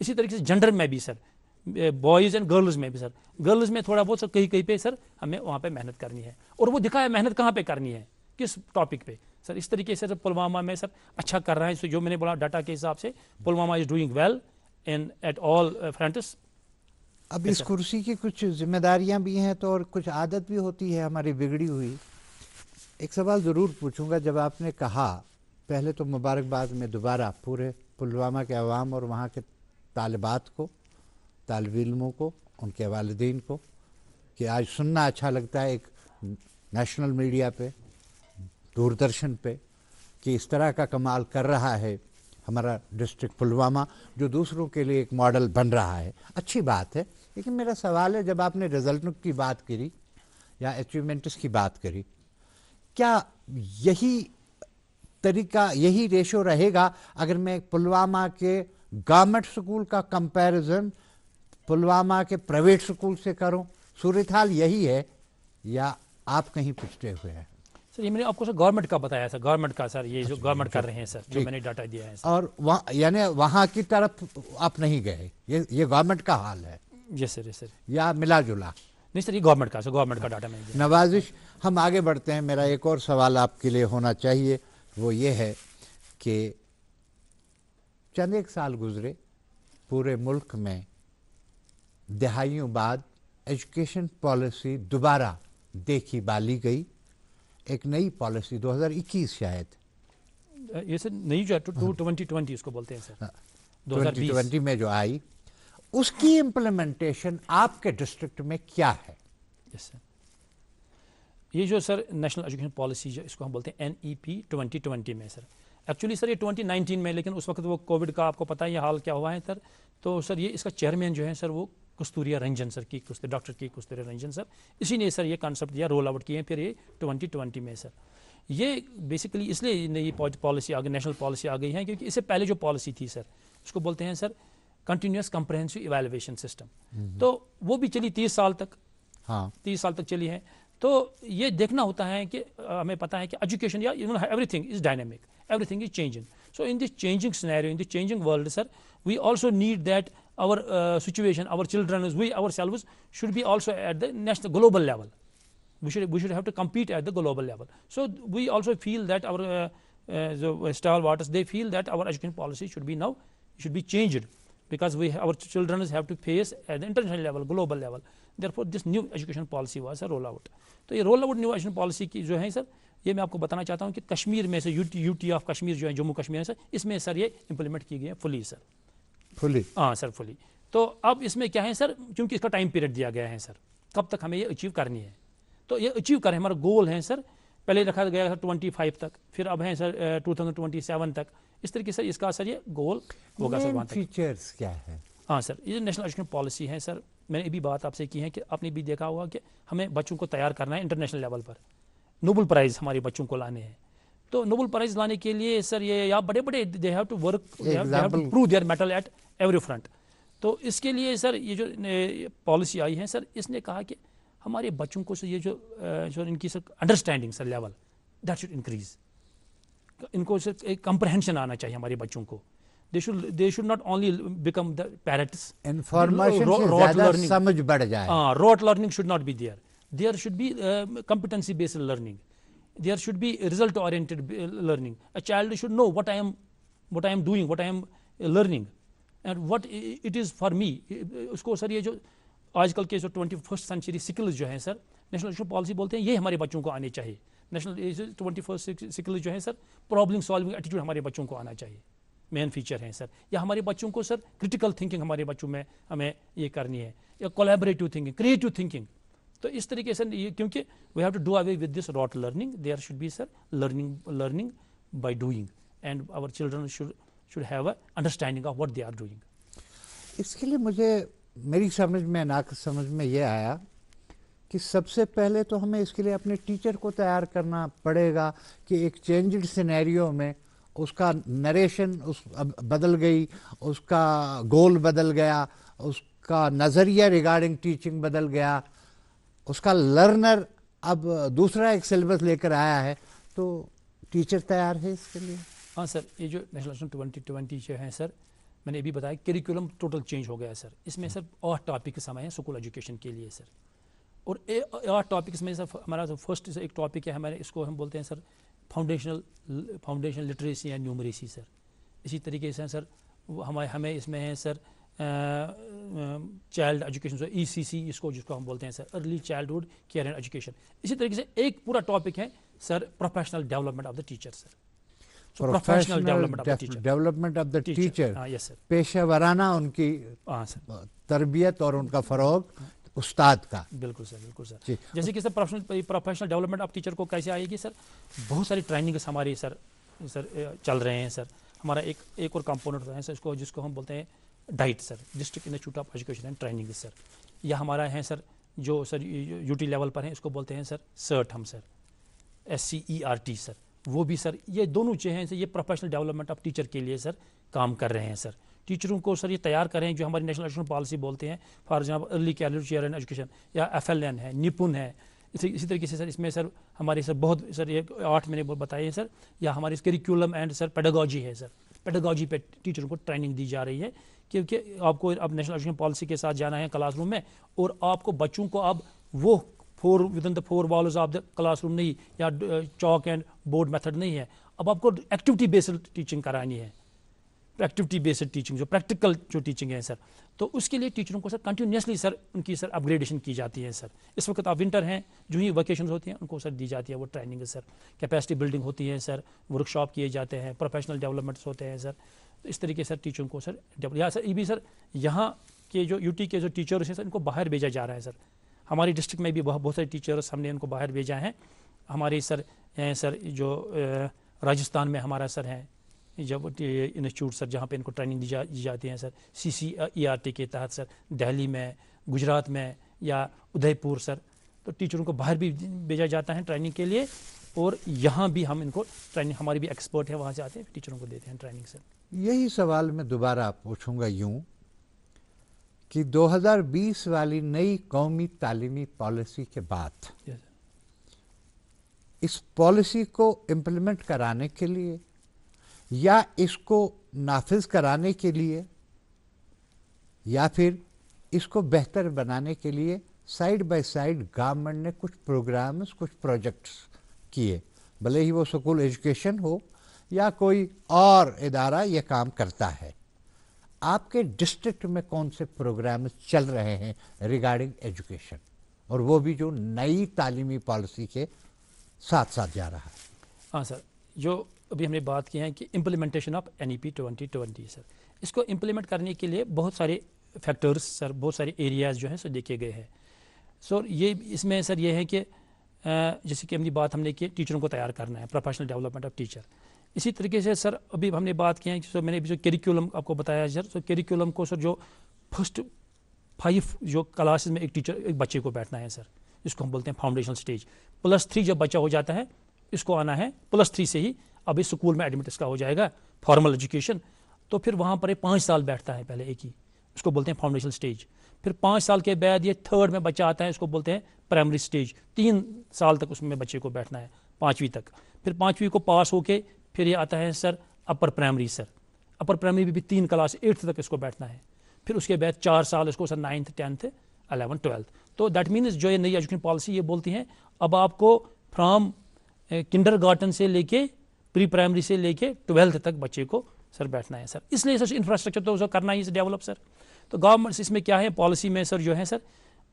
इसी तरीके से जेंडर में भी सर, बॉयज़ एंड गर्ल्स में भी सर, गर्ल्स में थोड़ा बहुत सर कहीं पे सर हमें वहाँ पे मेहनत करनी है। और वो दिखाया मेहनत कहाँ पे करनी है, किस टॉपिक पे सर। इस तरीके से सर पुलवामा में सर अच्छा कर रहा है, जो मैंने बोला डाटा के हिसाब से Pulwama is doing well in at all fronts. अब इस कुर्सी की कुछ जिम्मेदारियां भी हैं तो और कुछ आदत भी होती है हमारी बिगड़ी हुई। एक सवाल ज़रूर पूछूंगा, जब आपने कहा, पहले तो मुबारकबाद में दोबारा पूरे पुलवामा के अवाम और वहाँ के तालिबात को, तालिब इल्मों को, उनके वालिदैन को, कि आज सुनना अच्छा लगता है एक नेशनल मीडिया पे, दूरदर्शन पे, कि इस तरह का कमाल कर रहा है हमारा डिस्ट्रिक्ट पुलवामा, जो दूसरों के लिए एक मॉडल बन रहा है। अच्छी बात है, लेकिन मेरा सवाल है, जब आपने रिजल्ट की बात करी या अचीवमेंट्स की बात करी, क्या यही तरीका, यही रेशो रहेगा अगर मैं पुलवामा के गवर्नमेंट स्कूल का कंपैरिजन पुलवामा के प्राइवेट स्कूल से करूं? सूरत हाल यही है या आप कहीं पिछड़े हुए हैं? سر یہ میں نے آپ کو سر گورنمنٹ کا بتایا سر، گورنمنٹ کا سر، یہ جو گورنمنٹ کر رہے ہیں سر، جو میں نے ڈاٹا دیا ہے سر. اور وہاں یعنی وہاں کی طرف آپ نہیں گئے، یہ گورنمنٹ کا حال ہے یس سر، یس سر. یا ملا جلا؟ نہیں سر، یہ گورنمنٹ کا سر، گورنمنٹ کا ڈاٹا میں نے دیا. نوازش، ہم آگے بڑھتے ہیں. میرا ایک اور سوال آپ کے لیے ہونا چاہیے، وہ یہ ہے کہ چند ایک سال گزرے، پورے ملک میں دہائیوں بعد ایجوکیشن پالیسی دوبارہ دیکھی بالی گئی. ایک نئی پالیسی 2021 شاید یہ سر نئی جو 2020 اس کو بولتے ہیں سر، 2020 میں جو آئی، اس کی امپلیمنٹیشن آپ کے ڈسٹرکٹ میں کیا ہے؟ یس سر. یہ جو سر نیشنل ایجوکیشن پالیسی جو اس کو ہم بولتے ہیں NEP 2020 میں سر، ایکچولی سر یہ 2019 میں، لیکن اس وقت وہ کووڈ کا آپ کو پتہ ہے یہ حال کیا ہوا ہے سر. تو سر یہ اس کا چیئرمین جو ہے سر وہ کستوریا رنجن سر کی، ڈاکٹر کی کستوریا رنجن سر، اسی نے سر یہ کانسیپٹ دیا، رول آؤٹ کیے ہیں پھر یہ 2020 میں سر. یہ بیسیکلی اس لیے نئی پالیسی آ گئی، نیشنل پالیسی آ گئی ہے کیونکہ اس سے پہلے جو پالیسی تھی سر اس کو بولتے ہیں سر کنٹینیوس کمپریہنسو ایویلویشن سسٹم، تو وہ بھی چلی 30 سال تک. ہاں 30 سال تک چلی ہے. تو یہ دیکھنا ہوتا ہے کہ ہمیں پتہ ہے کہ ایجوکیشن یا everything is dynamic, everything is changing. So in this changing scenario, in this changing world sir, we also need that our situation, our children, we ourselves should be also at the national global level. We should have to compete at the global level. So we also feel that our stalwarts, they feel that our education policy should be changed, because our children have to face at the international level, global level. Therefore this new education policy was a roll out. تو یہ roll out new education policy کی جو ہے سر، یہ میں آپ کو بتانا چاہتا ہوں کہ کشمیر میں سے یوٹی آف کشمیر جو ہے جموں کشمیر ہے سر، اس میں سر یہ امپلیمنٹ کی گئی ہے فلی سر. فلی؟ ہاں سر فلی. تو اب اس میں کیا ہے سر، کیونکہ اس کا ٹائم پیریڈ دیا گیا ہے سر، کب تک ہمیں یہ اچیو کرنی ہے. تو یہ اچیو کریں، ہمارا گول ہے سر، پہلے رکھا گیا سر 25 تک، پھر اب ہے سر 2027 تک. اس طریقے سے اس کا سر یہ گول ہوگا سر وہاں تک. فیچرز کیا ہے؟ ہاں سر، یہ نیشنل ایجوکیشن پالیسی ہے سر، میں نے ابھی بات آپ سے کی ہے کہ آپ نے بھی دیکھا ہوگا کہ ہمیں بچوں کو تیار کرنا ہے انٹرنیشنل لیول پر، نوبل پرائز ہمارے بچوں کو لانے ہیں. تو نوبل پرائز لانے کے لیے سر یہ یا بڑے بڑے they have to work, they have to prove their mettle at every front. تو اس کے لیے سر یہ جو پالیسی آئی ہے سر، اس نے کہا کہ ہمارے بچوں کو سے یہ جو ان کی sir understanding sir level that should increase. ان کو سر ایک کمپریہنشن آنا چاہیے ہمارے بچوں کو. they should not only become the parrots. Information سے زیادہ سمجھ بڑھ جائے. Rote learning should not be there. There should be competency based learning. There should be result oriented learning. A child should know what I am doing, what I am learning, and what it is for me. اس کو سر یہ جو آج کل کے جو 21st century skills جو ہیں سر، national education policy بولتے ہیں یہ ہمارے بچوں کو آنے چاہیے. نیشنل 21st سکلز جو ہیں سر، پرابلم سالونگ ایٹیٹیوڈ ہمارے بچوں کو آنا چاہیے، مین فیچر ہیں سر. یا ہمارے بچوں کو سر کرٹیکل تھنکنگ ہمارے بچوں میں ہمیں یہ کرنی ہے، یا کولیبریٹو تھنکنگ، کریٹو تھنکنگ. تو اس طریقے سے کیونکہ we have to do away with this rote learning. There should be sir learning by doing, and our children should have a understanding of what they are doing. اس کے لیے مجھے میری سمجھ میں ناقص سمجھ میں یہ آیا کہ سب سے پہلے تو ہمیں اس کے لیے اپنے ٹیچر کو تیار کرنا پڑے گا کہ ایک چینجڈ سینیریو میں اس کا نریشن بدل گئی، اس کا گول بدل گیا، اس کا نظریہ ریگارڈنگ ٹیچنگ بدل گیا، اس کا لرنر اب دوسرا ایک سلیبس لے کر آیا ہے. تو ٹیچر تیار ہے اس کے لیے؟ ہاں سر، یہ جو نیشنل ایجوکیشن 2020 جو ہے سر، میں نے ابھی بتایا کریکولم ٹوٹل چینج ہو گیا ہے سر. اس میں سر 8 ٹاپکس ہمیں ہیں اسکول ایجوکیشن کے لیے سر. اور 8 ٹاپکس میں سر ہمارا فرسٹ ایک ٹاپک ہے ہمارے، اس کو ہم بولتے ہیں sir foundational literacy and numeracy sir. اسی طریقے سے سر ہمیں اس میں ہے sir child education sir, ECC جس کو ہم بولتے ہیں sir, early childhood care and education. اسی طریقے سے ایک پورا ٹاپک ہے sir professional development of the teacher sir. Professional development of the teacher, پیشہ ورانہ ان کی تربیت اور ان کا فروغ استاد کا. بالکل سر، بالکل سر. جیسے کہ سر پروفیشنل ڈیولپمنٹ آف ٹیچر کو کیسے آئے گی سر؟ بہت ساری ٹریننگس ہماری سر چل رہے ہیں سر. ہمارا ایک اور کمپوننٹ ہے سر جس کو ہم بولتے ہیں DIET sir, district institute of education and training sir. یا ہمارا ہے سر جو سر UT لیول پر ہیں، اس کو بولتے ہیں سر سرٹ، ہم سر SCERT سر. وہ بھی سر یہ دونوں جو ہیں سر یہ پروفیشنل ڈیولپمنٹ آف ٹیچر کے لیے سر کام کر رہے ہیں سر. ٹیچروں کو سر یہ تیار کریں جو ہماری نیشنل ایجوکیشن پالیسی بولتے ہیں، for example early childhood care and education, یا FLN ہے، نپن ہے، इसी तरीके से सर इसमें सर हमारे सर बहुत सर ये 8 मैंने बताए हैं सर, या हमारे करिकुलम एंड सर पेडागोजी है सर, पेडागोजी पे टीचरों को ट्रेनिंग दी जा रही है, क्योंकि आपको अब नेशनल एजुकेशन पॉलिसी के साथ जाना है क्लासरूम में, और आपको बच्चों को अब वो with in the 4 walls of the classroom नहीं, या चॉक एंड बोर्ड मेथड नहीं है, अब आपको एक्टिविटी बेस्ड टीचिंग करानी है, एक्टिविटी बेस्ड टीचिंग जो प्रैक्टिकल जो टीचिंग है सर। तो उसके लिए टीचरों को सर कंटिन्यूसली सर उनकी सर अपग्रेडेशन की जाती है सर। इस वक्त आप विंटर हैं, जो ही वैकेशन होती हैं उनको सर दी जाती है वो ट्रेनिंग है सर, कैपेसिटी बिल्डिंग होती है सर, वर्कशॉप किए जाते हैं, प्रोफेशनल डेवलपमेंट्स होते हैं सर। तो इस तरीके से टीचरों को सर या सर ये भी सर यहाँ के जो यूटी के जो टीचर्स हैं सर इनको बाहर भेजा जा रहा है सर। हमारी डिस्ट्रिक्ट में भी बहुत सारे टीचर्स हमने इनको बाहर भेजा है। हमारे सर सर जो राजस्थान में हमारा सर है जब इंस्टीट्यूट सर जहाँ पे इनको ट्रेनिंग दी जाती है सर, CCERT के तहत सर, दिल्ली में, गुजरात में या उदयपुर सर, तो टीचरों को बाहर भी भेजा जाता है ट्रेनिंग के लिए, और यहाँ भी हम इनको ट्रेनिंग, हमारे भी एक्सपर्ट है वहाँ से आते हैं टीचरों को देते हैं ट्रेनिंग सर। यही सवाल मैं दोबारा पूछूंगा यूं कि 2020 वाली नई कौमी तालीमी पॉलिसी के बाद इस पॉलिसी को इम्प्लीमेंट कराने के लिए या इसको नाफिज कराने के लिए या फिर इसको बेहतर बनाने के लिए साइड बाय साइड गवर्नमेंट ने कुछ प्रोग्राम्स, कुछ प्रोजेक्ट्स किए, भले ही वो स्कूल एजुकेशन हो या कोई और इदारा ये काम करता है। आपके डिस्ट्रिक्ट में कौन से प्रोग्राम चल रहे हैं रिगार्डिंग एजुकेशन, और वो भी जो नई तालीमी पॉलिसी के साथ साथ जा रहा है? हाँ सर, जो अभी हमने बात की है कि इम्प्लीमेंटेशन ऑफ NEP 2020 सर, इसको इम्प्लीमेंट करने के लिए बहुत सारे फैक्टर्स सर, बहुत सारे एरियाज़ जो हैं सो देखे गए हैं सर। ये इसमें सर ये है कि जैसे कि हमने की टीचरों को तैयार करना है, प्रोफेशनल डेवलपमेंट ऑफ टीचर। इसी तरीके से सर अभी हमने बात की है कि मैंने अभी जो करिकुलम आपको बताया सर, तो करिकुलम को सर जो फर्स्ट 5 जो क्लासेस में एक बच्चे को बैठना है सर, इसको हम बोलते हैं फाउंडेशनल स्टेज। +3 जब बच्चा हो जाता है इसको आना है, +3 से ही अब इस स्कूल में एडमिट इसका हो जाएगा फॉर्मल एजुकेशन। तो फिर वहाँ पर 5 साल बैठता है पहले एक ही, इसको बोलते हैं फाउंडेशनल स्टेज। फिर 5 साल के बाद ये 3rd में बच्चा आता है, इसको बोलते हैं प्राइमरी स्टेज। 3 साल तक उसमें बच्चे को बैठना है, 5वीं तक। फिर 5वीं को पास होके फिर ये आता है sir upper primary sir, upper primary भी 3 क्लास 8th तक इसको बैठना है। फिर उसके बाद 4 साल इसको sir 9th 10th 11th 12th। तो दैट मीन्स जो ये नई एजुकेशन पॉलिसी ये बोलती है अब आपको फ्रॉम किंडरगार्टन से लेके प्री प्राइमरी से लेके 12th तक बच्चे को सर बैठना है सर। इसलिए सर इंफ्रास्ट्रक्चर तो सर करना ही डेवलप सर। तो गवर्नमेंट इसमें क्या है पॉलिसी में सर जो है सर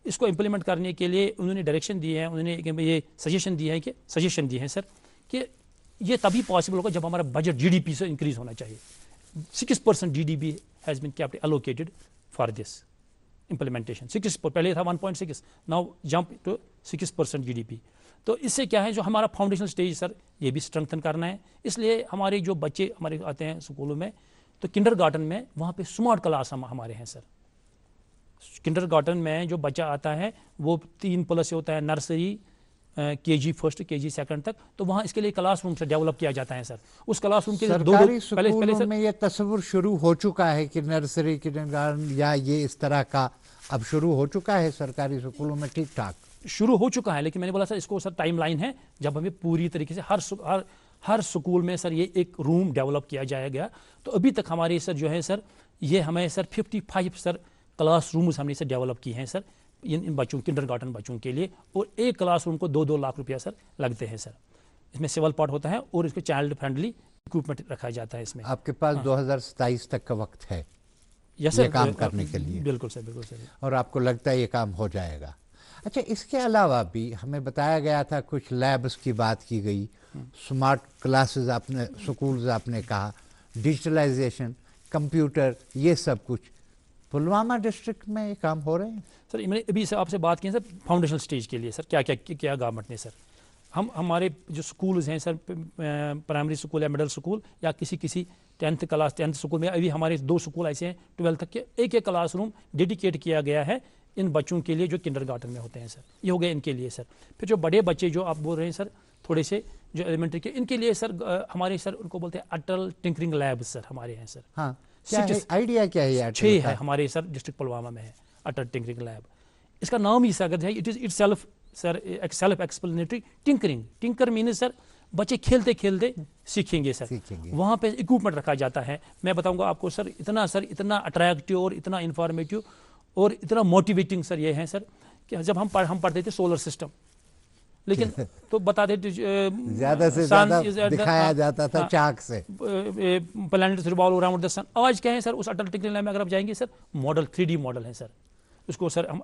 इसको इम्प्लीमेंट करने के लिए उन्होंने डायरेक्शन दिए हैं, उन्होंने ये सजेशन दिए हैं सर कि ये तभी पॉसिबल होगा जब हमारा बजट GDP से इंक्रीज होना चाहिए। 6% GDP has been kept allocated for this implementation. 6 पहले था 1.6, नाउ जंप टू 6% GDP। तो इससे क्या है जो हमारा फाउंडेशनल स्टेज सर ये भी स्ट्रेंथन करना है। इसलिए हमारे जो बच्चे हमारे आते हैं स्कूलों में तो किंडरगार्टन में वहाँ पे स्मार्ट क्लास हमारे हैं सर। किंडरगार्टन में जो बच्चा आता है वो 3+ से होता है, nursery KG 1st KG 2nd तक। तो वहाँ इसके लिए क्लासरूम से डेवलप किया जाता है सर। उस क्लासरूम के सरकारी स्कूलों में ये तस्वुर शुरू हो चुका है कि नर्सरी किंडरगार्टन या ये इस तरह का अब शुरू हो चुका है सरकारी स्कूलों में? ठीक ठाक शुरू हो चुका है, लेकिन मैंने बोला सर इसको सर टाइम लाइन है जब हमें पूरी तरीके से हर स्कूल में सर ये एक रूम डेवलप किया जाएगा। तो अभी तक हमारे सर जो है सर ये हमें सर 55 सर क्लास रूम्स हमने सर डेवलप किए हैं सर इन बच्चों किंडरगार्टन बच्चों के लिए, और एक क्लास रूम को 2-2 लाख रुपया सर लगते हैं सर। इसमें सिविल पार्ट होता है और इसको चाइल्ड फ्रेंडली इक्विपमेंट रखा जाता है इसमें। आपके पास 2027 तक का वक्त है ये काम करने के लिए? बिल्कुल सर, बिल्कुल सर। और आपको लगता है ये काम हो जाएगा? अच्छा, इसके अलावा भी हमें बताया गया था, कुछ लैब्स की बात की गई, स्मार्ट क्लासेस आपने स्कूल्स आपने कहा, डिजिटलाइजेशन, कंप्यूटर, ये सब कुछ पुलवामा डिस्ट्रिक्ट में ये काम हो रहे हैं? सर मैंने अभी से आपसे बात की है सर फाउंडेशनल स्टेज के लिए सर क्या गवर्नमेंट ने सर हमारे जो स्कूल्स हैं सर प्राइमरी स्कूल या मिडिल स्कूल या किसी 10th स्कूल में अभी हमारे 2 स्कूल ऐसे हैं 12th तक के एक क्लासरूम डेडिकेट किया गया है इन बच्चों के लिए जो किंडरगार्टन में होते हैं सर। ये हो गए इनके लिए सर। फिर जो बड़े बच्चे जो आप बोल रहे हैं सर थोड़े से जो एलिमेंट्री के, इनके लिए सर हमारे सर उनको बोलते हैं अटल टिंकरिंग लैब सर हमारे हैं सर। हाँ, क्या है आइडिया, क्या है? 6 है हमारे सर डिस्ट्रिक्ट पुलवामा में है अटल टिंकरिंग लैब। इसका नाम ही सर अगर है इट इज़ इटसेल्फ सर एक self explanatory tinkering. Tinker mean sir बच्चे खेलते खेलते सीखेंगे सर. वहाँ पे इक्विपमेंट रखा जाता है. मैं बताऊंगा आपको सर इतना अट्रैक्टिव और इतना इंफॉर्मेटिव और इतना मोटिवेटिंग सर ये है सर कि जब हम पढ़ते थे सोलर सिस्टम, लेकिन तो बताते ज्यादा से ज्यादा दिखाया जाता था चाक से प्लैनेट्स रिवॉल्व अराउंड द सन. आज क्या है सर उस अटल टिंकरिंग लैब में अगर आप जाएंगे सर मॉडल 3D मॉडल है सर. उसको सर हम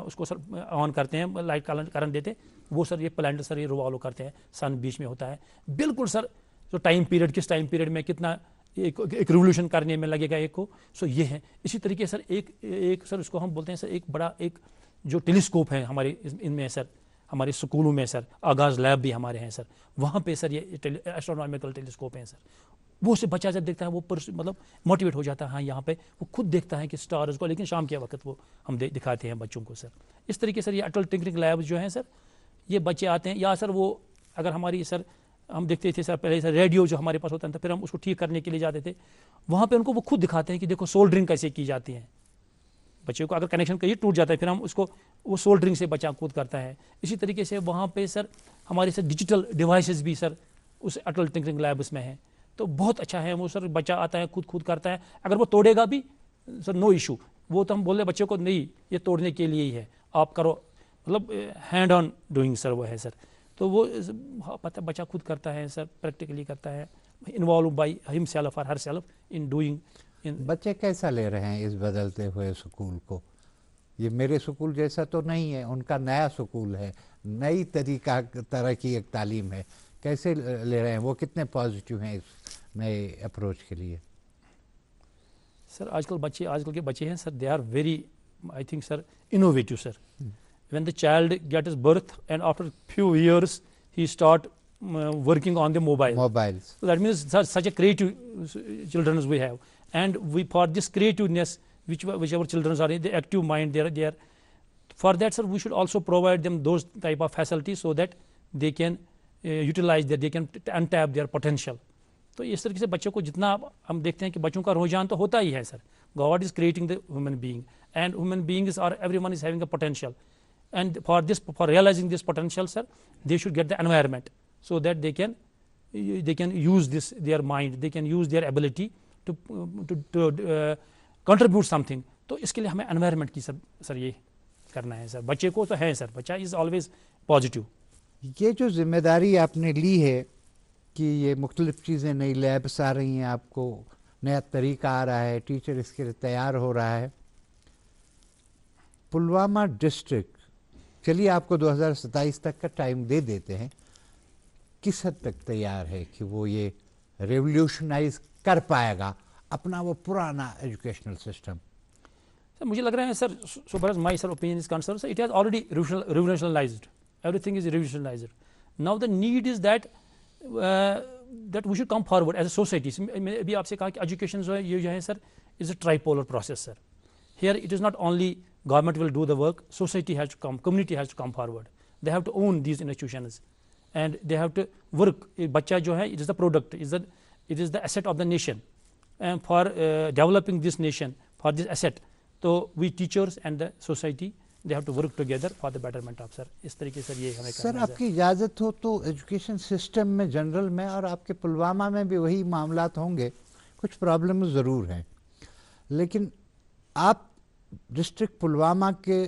उसको सर ऑन करते हैं, लाइट करंट देते हैं, वो सर ये प्लैनेट सर ये रिवॉल्व करते हैं, सन बीच में होता है. बिल्कुल सर जो टाइम पीरियड किस टाइम पीरियड में कितना एक रिवोल्यूशन करने में लगेगा एक को, सो ये है. इसी तरीके सर एक सर उसको हम बोलते हैं सर एक बड़ा एक जो टेलीस्कोप है हमारे इनमें सर हमारे स्कूलों में सर आगाज़ लैब भी हमारे हैं सर. वहाँ पे सर ये एस्ट्रोनॉमिकल टेलीस्कोप हैं सर. वो से बच्चा जब देखता है वो मतलब मोटिवेट हो जाता है. हाँ यहाँ पे वो खुद देखता है कि स्टार्स को, लेकिन शाम के वक्त वो हम दिखाते हैं बच्चों को सर. इस तरीके सर ये अटल टिंकरिंग लैब जो हैं सर ये बच्चे आते हैं. या सर वो अगर हमारी सर हम देखते थे सर पहले सर रेडियो जो हमारे पास होता था, फिर हम उसको ठीक करने के लिए जाते थे. वहाँ पे उनको वो खुद दिखाते हैं कि देखो सोल्डरिंग कैसे की जाती है. बच्चे को अगर कनेक्शन कहीं टूट जाता है फिर हम उसको वो सोल्डरिंग से बच्चा खुद करता है. इसी तरीके से वहाँ पे सर हमारे सर डिजिटल डिवाइसेस भी सर उस अटल टिंकरिंग लैब में है. तो बहुत अच्छा है वो सर. बच्चा आता है खुद करता है. अगर वो तोड़ेगा भी सर नो इशू. वो तो हम बोल रहे बच्चे को नहीं ये तोड़ने के लिए ही है, आप करो, मतलब हैंड ऑन डूइंग सर वो है सर. तो वो पता बच्चा खुद करता है सर, प्रैक्टिकली करता है, इन्वॉल्व बाई हिमसेल्फ और हरसेल्फ इन डूइंग. बच्चे कैसा ले रहे हैं इस बदलते हुए स्कूल को? ये मेरे स्कूल जैसा तो नहीं है, उनका नया स्कूल है, नई तरह की एक तालीम है. कैसे ले रहे हैं वो? कितने पॉजिटिव हैं इस नए अप्रोच के लिए? सर आजकल के बच्चे हैं sir they are very I think sir innovative sir. When the child gets his birth and after few years he start working on the mobiles. So that means such a creative children we have, and we for this creativeness whichever children are in the active mind they are for that sir we should also provide them those type of facilities so that they can utilize that they can untap their potential. तो इस तरीके से बच्चों को जितना हम देखते हैं कि बच्चों का रुझान तो होता ही है sir. God is creating the human being and human beings are everyone is having a potential. And for realizing this potential sir they should get the environment so that they can use this their mind, they can use their ability to contribute something. तो इसके लिए हमें environment की sir ये करना है sir. बच्चे को तो है सर, बच्चा is always positive. ये जो जिम्मेदारी आपने ली है कि ये मुख्तलिफ चीज़ें नई लैब्स आ रही हैं, आपको नया तरीका आ रहा है, टीचर इसके लिए तैयार हो रहा है. पुलवामा डिस्ट्रिक्ट चलिए आपको 2027 तक का टाइम दे देते हैं, किस हद तक तैयार है कि वो ये रेवोल्यूशनाइज कर पाएगा अपना वो पुराना एजुकेशनल सिस्टम? सर मुझे लग रहा है sir so far as my sir opinion is concerned sir it has already revolutionized, everything is revolutionized. Now the need is that that we should come forward as a society. मैंने अभी आपसे कहा कि education जो है ये जो है sir is a tripolar process sir. Here it is not only government will do the work, society has to come, community has to come forward. They have to own these institutions and they have to work. बच्चा जो है it is the product, it is the asset of the nation, and for developing this nation, for this asset, so we teachers and the society they have to work together for the betterment of sir. इस तरीके से ये हमें sir आपकी इजाज़त हो तो education system में जनरल में और आपके पुलवामा में भी वही मामलात होंगे, कुछ प्रॉब्लम ज़रूर हैं, लेकिन आप डिस्ट्रिक्ट पुलवामा के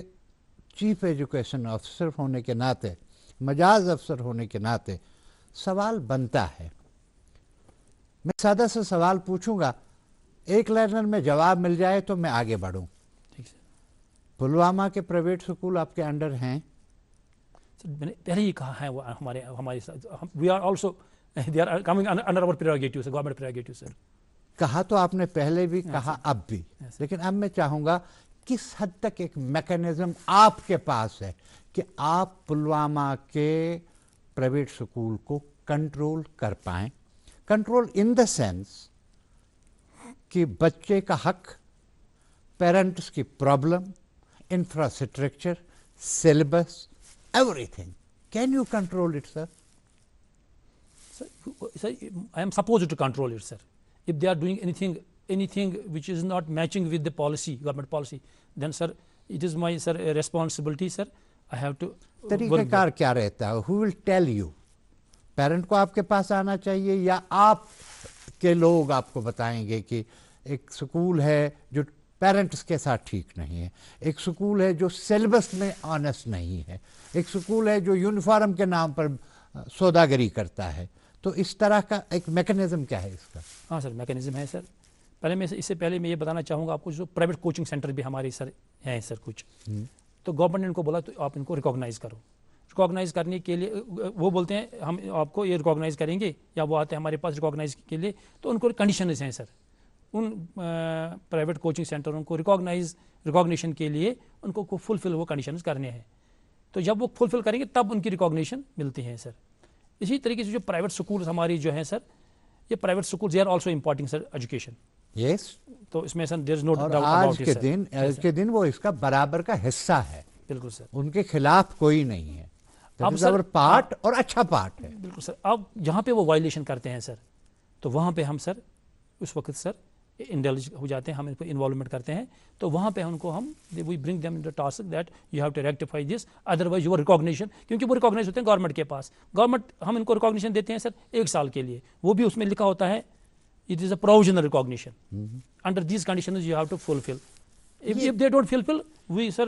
चीफ एजुकेशन ऑफिसर होने के नाते, मजाज अफसर होने के नाते सवाल बनता है. मैं सादा सा सवाल पूछूंगा, एक लाइनर में जवाब मिल जाए तो मैं आगे बढ़ूं. पुलवामा के प्राइवेट स्कूल आपके अंडर हैं? मैंने पहले ही कहा है वो हमारे we are also they are coming under our prerogative sir, government prerogative sir. कहा तो आपने पहले भी कहा अब भी, लेकिन अब मैं चाहूंगा किस हद तक एक मैकेनिज्म आपके पास है कि आप पुलवामा के प्राइवेट स्कूल को कंट्रोल कर पाएं. कंट्रोल इन द सेंस कि बच्चे का हक, पेरेंट्स की problem, infrastructure, syllabus, everything. Can you control it, sir? Sir, I am supposed to control it, sir. If they are doing anything which is not matching with the policy, government policy, then sir, it is my sir responsibility, sir. I have to तरीक़ेकार क्या रहता है? Who will tell you? Parent को आपके पास आना चाहिए या आप के लोग आपको बताएंगे कि एक स्कूल है जो पेरेंट्स के साथ ठीक नहीं है, एक स्कूल है जो सिलेबस में ऑनेस्ट नहीं है, एक स्कूल है जो यूनिफॉर्म के नाम पर सौदागरी करता है, तो इस तरह का एक मैकेनिज्म क्या है इसका? हाँ सर, मैकेनिज्म है सर। पहले मैं इससे पहले मैं ये बताना चाहूँगा आपको, जो प्राइवेट कोचिंग सेंटर भी हमारे सर हैं सर कुछ, तो गवर्नमेंट ने इनको बोला तो आप इनको रिकॉग्नाइज़ करो। रिकॉग्नाइज़ करने के लिए वो बोलते हैं हम आपको ये रिकॉग्नाइज़ करेंगे, या वो आते हैं हमारे पास रिकॉग्नाइज़ के लिए, तो उनको कंडीशंस हैं सर। उन प्राइवेट कोचिंग सेंटरों को रिकॉग्निशन के लिए उनको फुलफिल वो कंडीशंस करने हैं, तो जब वो फुलफिल करेंगे तब उनकी रिकॉग्निशन मिलती है सर। इसी तरीके से जो प्राइवेट स्कूल्स हमारी जो हैं सर, ये private school they are also importing sir education. Yes, तो इसमें sir there is no doubt आज के दिन वो इसका बराबर का हिस्सा है। बिल्कुल सर, उनके खिलाफ कोई नहीं है। अब सर पार्ट और अच्छा पार्ट है। बिल्कुल सर। अब जहाँ पे वो वायलेशन करते हैं सर, तो वहाँ पे हम सर उस वक्त सर इंडल्ज हो जाते हैं, हम इनको इन्वॉल्वमेंट करते हैं, तो वहाँ पे उनको हम we bring them in the task that you have to rectify this, otherwise your recognition, क्योंकि वो रिकॉग्नाइज होते हैं गवर्नमेंट के पास। गवर्नमेंट हम इनको रिकॉग्निशन देते हैं सर 1 साल के लिए, वो भी उसमें लिखा होता है it is a provisional recognition, under these conditions you have to fulfil. if they don't fulfill, we sir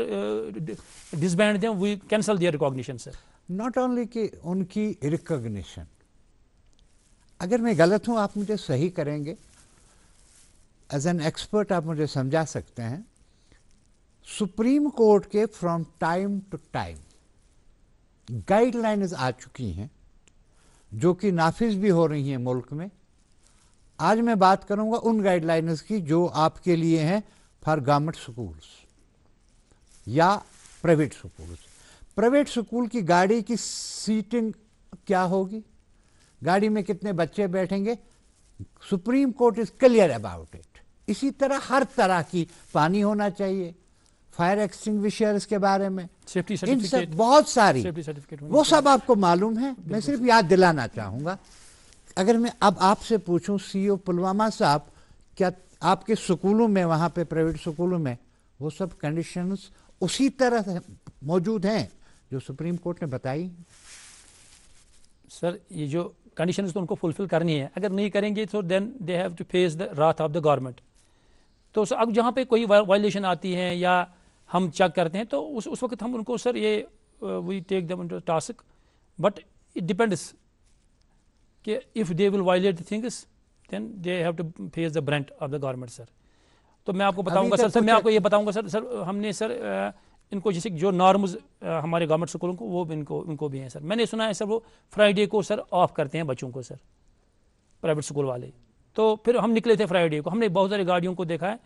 disband them, we cancel their recognition sir. Not only कि उनकी रिकॉग्निशन, अगर मैं गलत हूँ आप मुझे सही करेंगे, एज एन एक्सपर्ट आप मुझे समझा सकते हैं। सुप्रीम कोर्ट के from time to time guidelines आ चुकी हैं जो कि नाफिज भी हो रही हैं मुल्क में। आज मैं बात करूंगा उन गाइडलाइंस की जो आपके लिए हैं फॉर गवर्नमेंट स्कूल्स या प्राइवेट स्कूल्स। प्राइवेट स्कूल की गाड़ी की सीटिंग क्या होगी, गाड़ी में कितने बच्चे बैठेंगे, supreme court is clear about it. इसी तरह हर तरह की पानी होना चाहिए, फायर एक्सटिंग्विशर्स के बारे में, सेफ्टी सर्टिफिकेट, बहुत सारी वो सब आपको मालूम है। मैं सिर्फ याद दिलाना चाहूँगा। अगर मैं अब आपसे पूछूं सीईओ पुलवामा साहब, क्या आपके स्कूलों में, वहाँ पे प्राइवेट स्कूलों में वो सब कंडीशंस उसी तरह मौजूद हैं जो सुप्रीम कोर्ट ने बताई? सर ये जो कंडीशंस तो उनको फुलफिल करनी है, अगर नहीं करेंगे तो then they have to face the wrath of the government. तो सर अब जहाँ पे कोई वायलेशन आती है या हम चेक करते हैं तो उस वक्त हम उनको सर ये we take them into task, but it depends कि if they will violate the things then they have to face the brunt of the government sir. तो मैं आपको बताऊंगा सर मैं आपको ये बताऊंगा सर हमने सर इनको जैसे जो नॉर्म्स हमारे गवर्नमेंट स्कूलों को वो इनको भी हैं सर। मैंने सुना है सर वो फ्राइडे को सर ऑफ करते हैं बच्चों को सर, प्राइवेट स्कूल वाले। तो फिर हम निकले थे फ्राइडे को, हमने बहुत सारी गाड़ियों को देखा है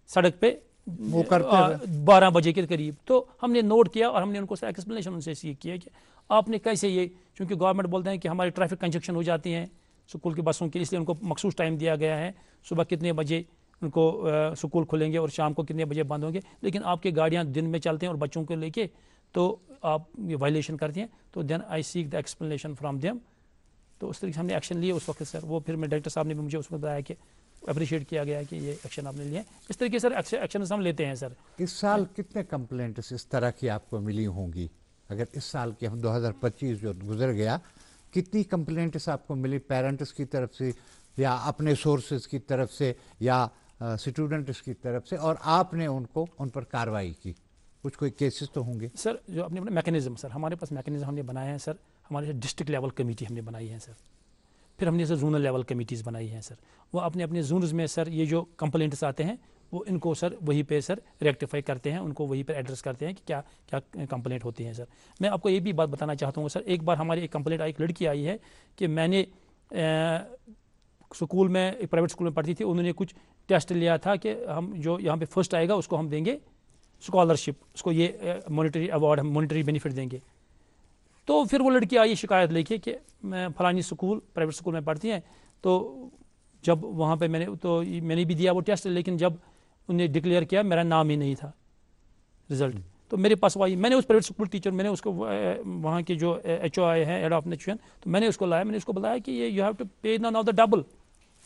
सड़क पे वो करते 12 बजे के करीब। तो हमने नोट किया और हमने उनको सर एक्सप्लेनेशन उनसे सीख किया कि आपने कैसे ये, क्योंकि गवर्नमेंट बोलते हैं कि हमारी ट्रैफिक कंजक्शन हो जाती है स्कूल की बसों के, इसलिए उनको मखसूस टाइम दिया गया है, सुबह कितने बजे उनको स्कूल खुलेंगे और शाम को कितने बजे बंद होंगे। लेकिन आपकी गाड़ियाँ दिन में चलते हैं और बच्चों को लेके, तो आप ये वायलेशन करती हैं। तो then I seek the explanation from them. तो उस तरीके से हमने एक्शन लिए उस वक्त सर। वो फिर मैं डायरेक्टर साहब ने भी मुझे उसमें बताया कि अप्रिशिएट किया गया कि ये एक्शन आपने लिए। इस तरीके से सर एक्शन हम लेते हैं सर। इस साल कितने कंप्लेंट्स इस तरह की आपको मिली होंगी? अगर इस साल के हम 2025 जो गुजर गया, कितनी कंप्लेंट्स आपको मिली पेरेंट्स की तरफ से या अपने सोर्सेज की तरफ से या स्टूडेंट्स की तरफ से, और आपने उन पर कार्रवाई की? कुछ कोई केसेस तो होंगे सर। जो अपने मैकेनिज्म सर, हमारे पास मैकेनिज्म हमने बनाए हैं सर। हमारे डिस्ट्रिक्ट लेवल कमेटी हमने बनाई है सर, फिर हमने सर जोनल लेवल कमेटीज़ बनाई हैं सर। वो अपने अपने जोन्स में सर ये जो कंप्लेंट्स आते हैं वो इनको सर वहीं पे सर रेक्टिफाई करते हैं, उनको वहीं पे एड्रेस करते हैं कि क्या क्या कंप्लेंट होती हैं सर। मैं आपको ये भी बात बताना चाहता हूँ सर, एक बार हमारी एक कंप्लेंट आई, एक लड़की आई है कि मैंने स्कूल में, एक प्राइवेट स्कूल में पढ़ती थी, उन्होंने कुछ टेस्ट लिया था कि हम जो यहाँ पे फर्स्ट आएगा उसको हम देंगे स्कॉलरशिप, उसको ये मॉनिटरी अवार्ड, हम मॉनिटरी बेनिफिट देंगे। तो फिर वो लड़की आई शिकायत लेके कि मैं फलानी स्कूल, प्राइवेट स्कूल में पढ़ती हैं। तो जब वहाँ पे मैंने भी दिया वो टेस्ट, लेकिन जब उन्हें डिक्लेयर किया मेरा नाम ही नहीं था रिजल्ट। तो मेरे पास वो आई, मैंने उस प्राइवेट स्कूल टीचर, मैंने उसको वहाँ के जो HOI है, हेड ऑफ एजुकेशन, तो मैंने उसको लाया, मैंने उसको बताया कि ये यू हैव टू पे now the double,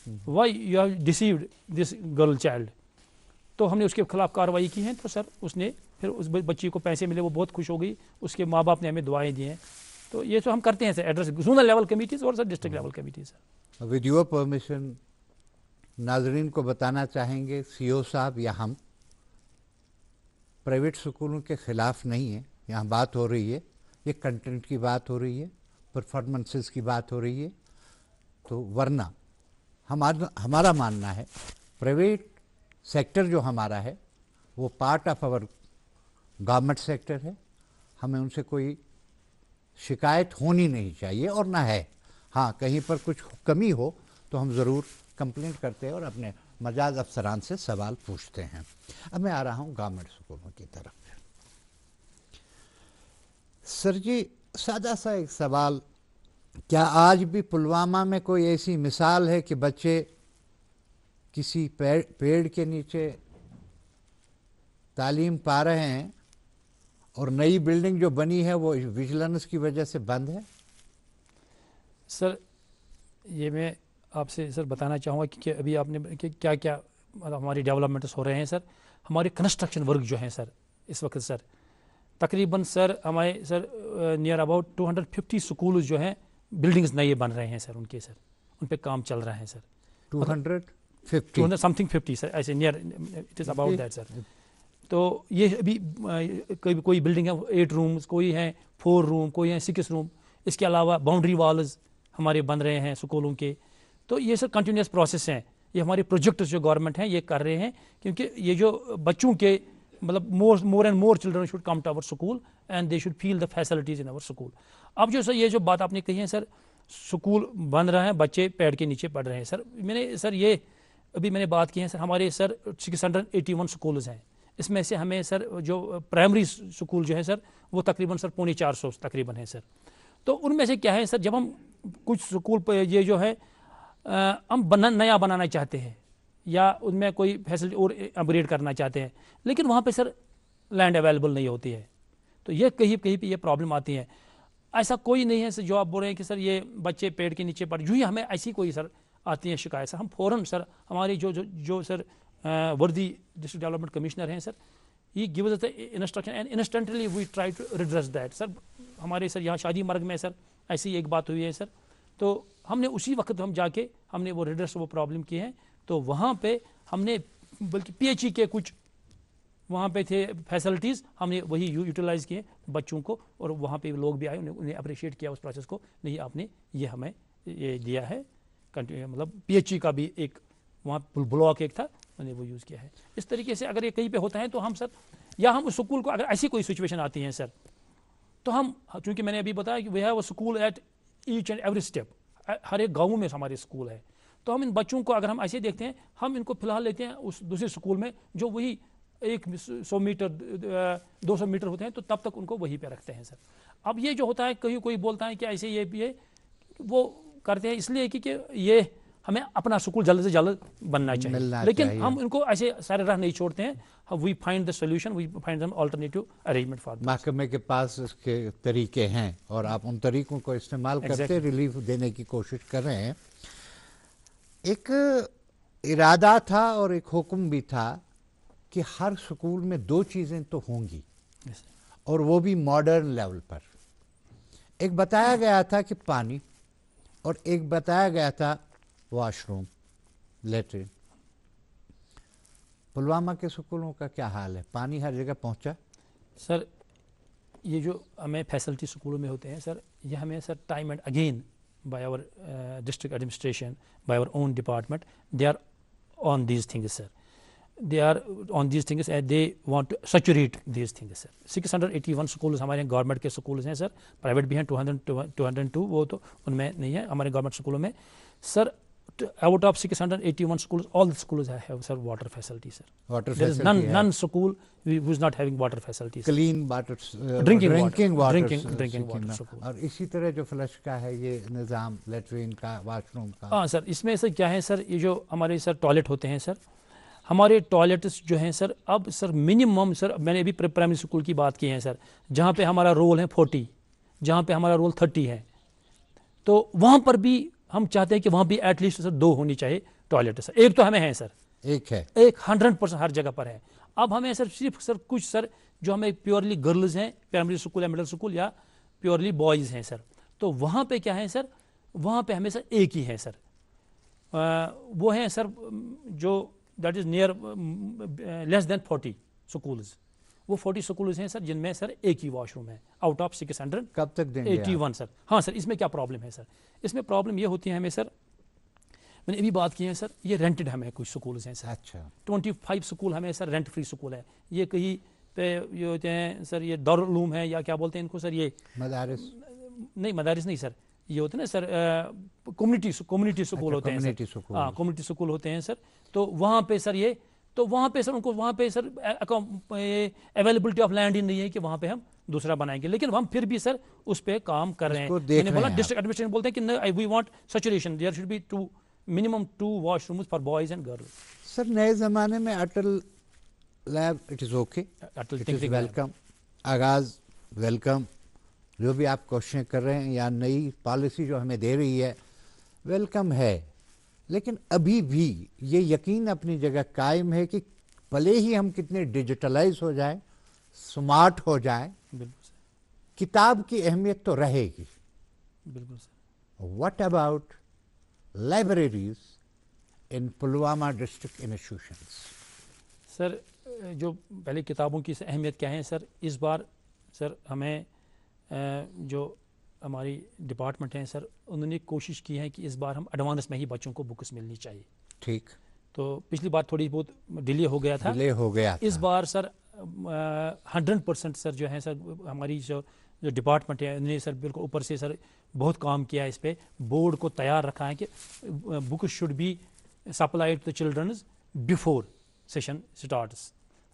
why you have deceived this girl child. तो हमने उसके खिलाफ कार्रवाई की है। तो सर उसने फिर उस बच्ची को पैसे मिले, वो बहुत खुश हो गई, उसके माँ बाप ने हमें दुआएं दी हैं। तो ये तो हम करते हैं sir, address zonal level committees और sir district level committees. Sir with your permission नाजरीन को बताना चाहेंगे, सीओ साहब या हम प्राइवेट स्कूलों के ख़िलाफ़ नहीं है। यहाँ बात हो रही है, ये कंटेंट की बात हो रही है, परफॉर्मेंसेस की बात हो रही है। तो वरना हमारा मानना है प्राइवेट सेक्टर जो हमारा है वो part of our government sector है, हमें उनसे कोई शिकायत होनी नहीं चाहिए और ना है। हाँ, कहीं पर कुछ कमी हो तो हम ज़रूर कंप्लेंट करते हैं और अपने मजाज अफसरान से सवाल पूछते हैं। अब मैं आ रहा हूँ गवर्नमेंट स्कूलों की तरफ। सर जी, सादा सा एक सवाल, क्या आज भी पुलवामा में कोई ऐसी मिसाल है कि बच्चे किसी पेड़ के नीचे तालीम पा रहे हैं और नई बिल्डिंग जो बनी है वो विजिलेंस की वजह से बंद है? सर ये मैं आपसे सर बताना चाहूँगा कि अभी आपने कि क्या क्या हमारी डेवलपमेंट्स हो रहे हैं सर। हमारे कंस्ट्रक्शन वर्क जो हैं सर इस वक्त सर तकरीबन सर हमारे सर नियर अबाउट 250 स्कूल जो हैं बिल्डिंग्स नए बन रहे हैं सर, उनके सर उन पे काम चल रहा है सर। 250 समथिंग 50 सर, ऐसे near it is about that sir. तो ये अभी कोई बिल्डिंग है 8 रूम्स, कोई है 4 रूम, कोई है 6 रूम, इसके अलावा बाउंड्री वॉल्स हमारे बन रहे हैं स्कूलों के। तो ये सर कंटिन्यूस प्रोसेस हैं, ये हमारे प्रोजेक्ट्स जो गवर्नमेंट हैं ये कर रहे हैं, क्योंकि ये जो बच्चों के मतलब more and more children should come to our school and they should feel the facilities in our school. अब जो सर ये जो बात आपने कही है सर, स्कूल बन रहा है, बच्चे पेड़ के नीचे पढ़ रहे हैं सर। मैंने सर ये अभी मैंने बात की है सर, हमारे सर 681 स्कूल्स हैं, इसमें से हमें सर जो प्राइमरी स्कूल जो है सर वो तकरीबन सर 450 तकरीबन है सर। तो उनमें से क्या है सर, जब हम कुछ स्कूल पर ये जो है हम नया बनाना चाहते हैं या उनमें कोई फैसिलिटी और अपग्रेड करना चाहते हैं, लेकिन वहाँ पे सर लैंड अवेलेबल नहीं होती है, तो ये कहीं पे ये प्रॉब्लम आती है। ऐसा कोई नहीं है सर जो आप बोल रहे हैं कि सर ये बच्चे पेड़ के नीचे पड़, यूँ ही हमें ऐसी कोई सर आती है शिकायत सर, हम फ़ौरन सर हमारी जो sir worthy district development commissioner हैं सर, ये give us the instruction and instantly we try to redress that sir. हमारे सर यहाँ शादी मार्ग में सर ऐसी एक बात हुई है सर, तो हमने उसी वक्त हम जाके हमने वो रिड्रेस वो प्रॉब्लम की है। तो वहाँ पे हमने बल्कि PHE के कुछ वहाँ पे थे फैसिलिटीज़, हमने वही यूटिलाइज़ किए बच्चों को, और वहाँ पे लोग भी आए, उन्हें अप्रिशिएट किया उस प्रोसेस को, नहीं आपने ये हमें ये दिया है मतलब PHE का भी एक वहाँ ब्लॉक एक था, मैंने वो यूज़ किया है। इस तरीके से अगर ये कहीं पे होता है तो हम सर, या हम स्कूल को अगर ऐसी कोई सिचुएशन आती है सर, तो हम, चूँकि मैंने अभी बताया कि we have a school at each and every step, हर एक गाँव में हमारे स्कूल है, तो हम इन बच्चों को अगर हम ऐसे देखते हैं, हम इनको फिलहाल लेते हैं उस दूसरे स्कूल में जो वही 100 मीटर 200 मीटर होते हैं, तो तब तक उनको वहीं पे रखते हैं सर। अब ये जो होता है, कहीं कोई बोलता है कि ऐसे ये वो करते हैं इसलिए कि ये हमें अपना स्कूल जल्द से जल्द बनना चाहिए, लेकिन हम उनको ऐसे सारे राह नहीं छोड़ते हैं। We find the solution, we find them alternative arrangement for. महकमे के पास इसके तरीके हैं और आप उन तरीकों को इस्तेमाल करते रिलीफ देने की कोशिश कर रहे हैं। एक इरादा था और एक हुक्म भी था कि हर स्कूल में 2 चीज़ें तो होंगी, और वो भी मॉडर्न लेवल पर। एक बताया गया था कि पानी, और एक बताया गया था वॉशरूम, लेटरिन। पुलवामा के स्कूलों का क्या हाल है? पानी हर जगह पहुंचा? सर ये जो हमें फैसिलिटी स्कूलों में होते हैं सर, ये हमें sir time and again by our district administration, by our own department, they are on these things sir, they are on these things and they want to saturate these things sir। 681 schools हमारे government के schools हैं sir, private भी हैं 202, वो तो उनमें नहीं है। हमारे गवर्नमेंट स्कूलों में sir out of 681 schools, all the schools have sir water facility sir. Water there facility is none school who is not having water facilities, clean water, drinking water school। और इसी तरह जो फ्लश का है ये निज़ाम, latrine का, washroom का। हाँ सर, इसमें सर क्या है सर, ये जो हमारे सर टॉयलेट होते हैं सर, हमारे टॉयलेट्स जो हैं सर, अब सर मिनिमम सर, मैंने अभी प्राइमरी स्कूल की बात की है सर, जहाँ पे हमारा रोल है 40, जहाँ पे हमारा रोल 30 है, तो वहाँ पर भी हम चाहते हैं कि वहाँ भी एटलीस्ट सर 2 होनी चाहिए टॉयलेट सर। एक तो हमें है सर, एक है, एक 100% हर जगह पर है। अब हमें सर सिर्फ सर कुछ सर जो हमें प्योरली गर्ल्स हैं प्राइमरी स्कूल या मिडिल स्कूल या प्योरली बॉयज़ हैं सर, तो वहाँ पे क्या है सर, वहाँ पे हमें सर एक ही है सर, वो हैं सर जो that is near less than 40 schools, वो 40 स्कूल्स हैं सर जिनमें सर एक ही वॉशरूम है आउट ऑफ 681 कब तक देंगे आप? सर। हाँ सर, इसमें क्या प्रॉब्लम है सर, इसमें प्रॉब्लम ये होती है हमें सर, मैंने अभी बात की है सर, ये रेंटेड हमें कुछ स्कूल्स हैं सर, अच्छा, 25 स्कूल हमें सर रेंट फ्री स्कूल है, ये कहीं पे ये होते हैं सर, ये दारुल उलूम है या क्या बोलते हैं इनको सर, ये मदारिस नहीं मदारिस नहीं सर, ये होते हैं ना सर कम्युनिटी स्कूल होते हैं सर, कम्युनिटी स्कूल, हाँ कम्युनिटी स्कूल होते हैं सर, तो वहाँ पे सर ये, तो वहाँ पे सर उनको वहाँ पे सर अवेलेबिलिटी ऑफ लैंड ही नहीं है कि वहाँ पे हम दूसरा बनाएंगे, लेकिन हम फिर भी सर उस पर काम कर रहे हैं। मैंने बोला डिस्ट्रिक्ट एडमिनिस्ट्रेशन बोलते हैं कि we want saturation, there should be minimum 2 washrooms for boys and girls. Sir नए ज़माने में Atal lab it is okay, Atal it is welcome, आगाज़ वेलकम, जो भी आप क्वेश्चन कर रहे हैं या नई पॉलिसी जो हमें दे रही है वेलकम है, लेकिन अभी भी ये यकीन अपनी जगह कायम है कि भले ही हम कितने डिजिटलाइज हो जाएं, स्मार्ट हो जाएं, बिल्कुल सर, किताब की अहमियत तो रहेगी। बिल्कुल sir. What about libraries in Pulwama district institutions? Sir जो पहले किताबों की अहमियत क्या है सर, इस बार सर हमें जो हमारी डिपार्टमेंट है सर, उन्होंने कोशिश की है कि इस बार हम एडवांस में ही बच्चों को बुक्स मिलनी चाहिए। ठीक, तो पिछली बार थोड़ी बहुत डिले हो गया था, डिले हो गया था। इस बार सर 100% सर जो है सर हमारी जो डिपार्टमेंट है उन्होंने सर बिल्कुल ऊपर से सर बहुत काम किया है इस पे, बोर्ड को तैयार रखा है कि book should be supplied to the childrens before session starts,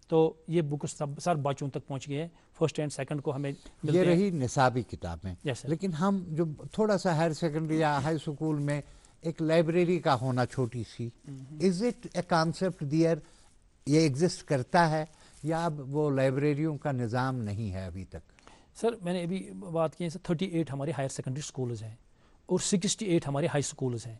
तो ये बुक सब सर बच्चों तक पहुंच गए हैं, फर्स्ट एंड सेकंड को हमें ये रही निसाबी किताबें। Yes, sir. लेकिन हम जो थोड़ा सा हायर सेकेंडरी या हाई स्कूल में एक लाइब्रेरी का होना छोटी सी, इज इट ए कॉन्सेप्ट दियर, ये एग्जिस्ट करता है या अब वो लाइब्रेरियों का निज़ाम नहीं है अभी तक? सर मैंने अभी बात की है सर 38 हमारे हायर सेकेंडरी स्कूल्स हैं और 68 हमारे हाई स्कूल्स हैं।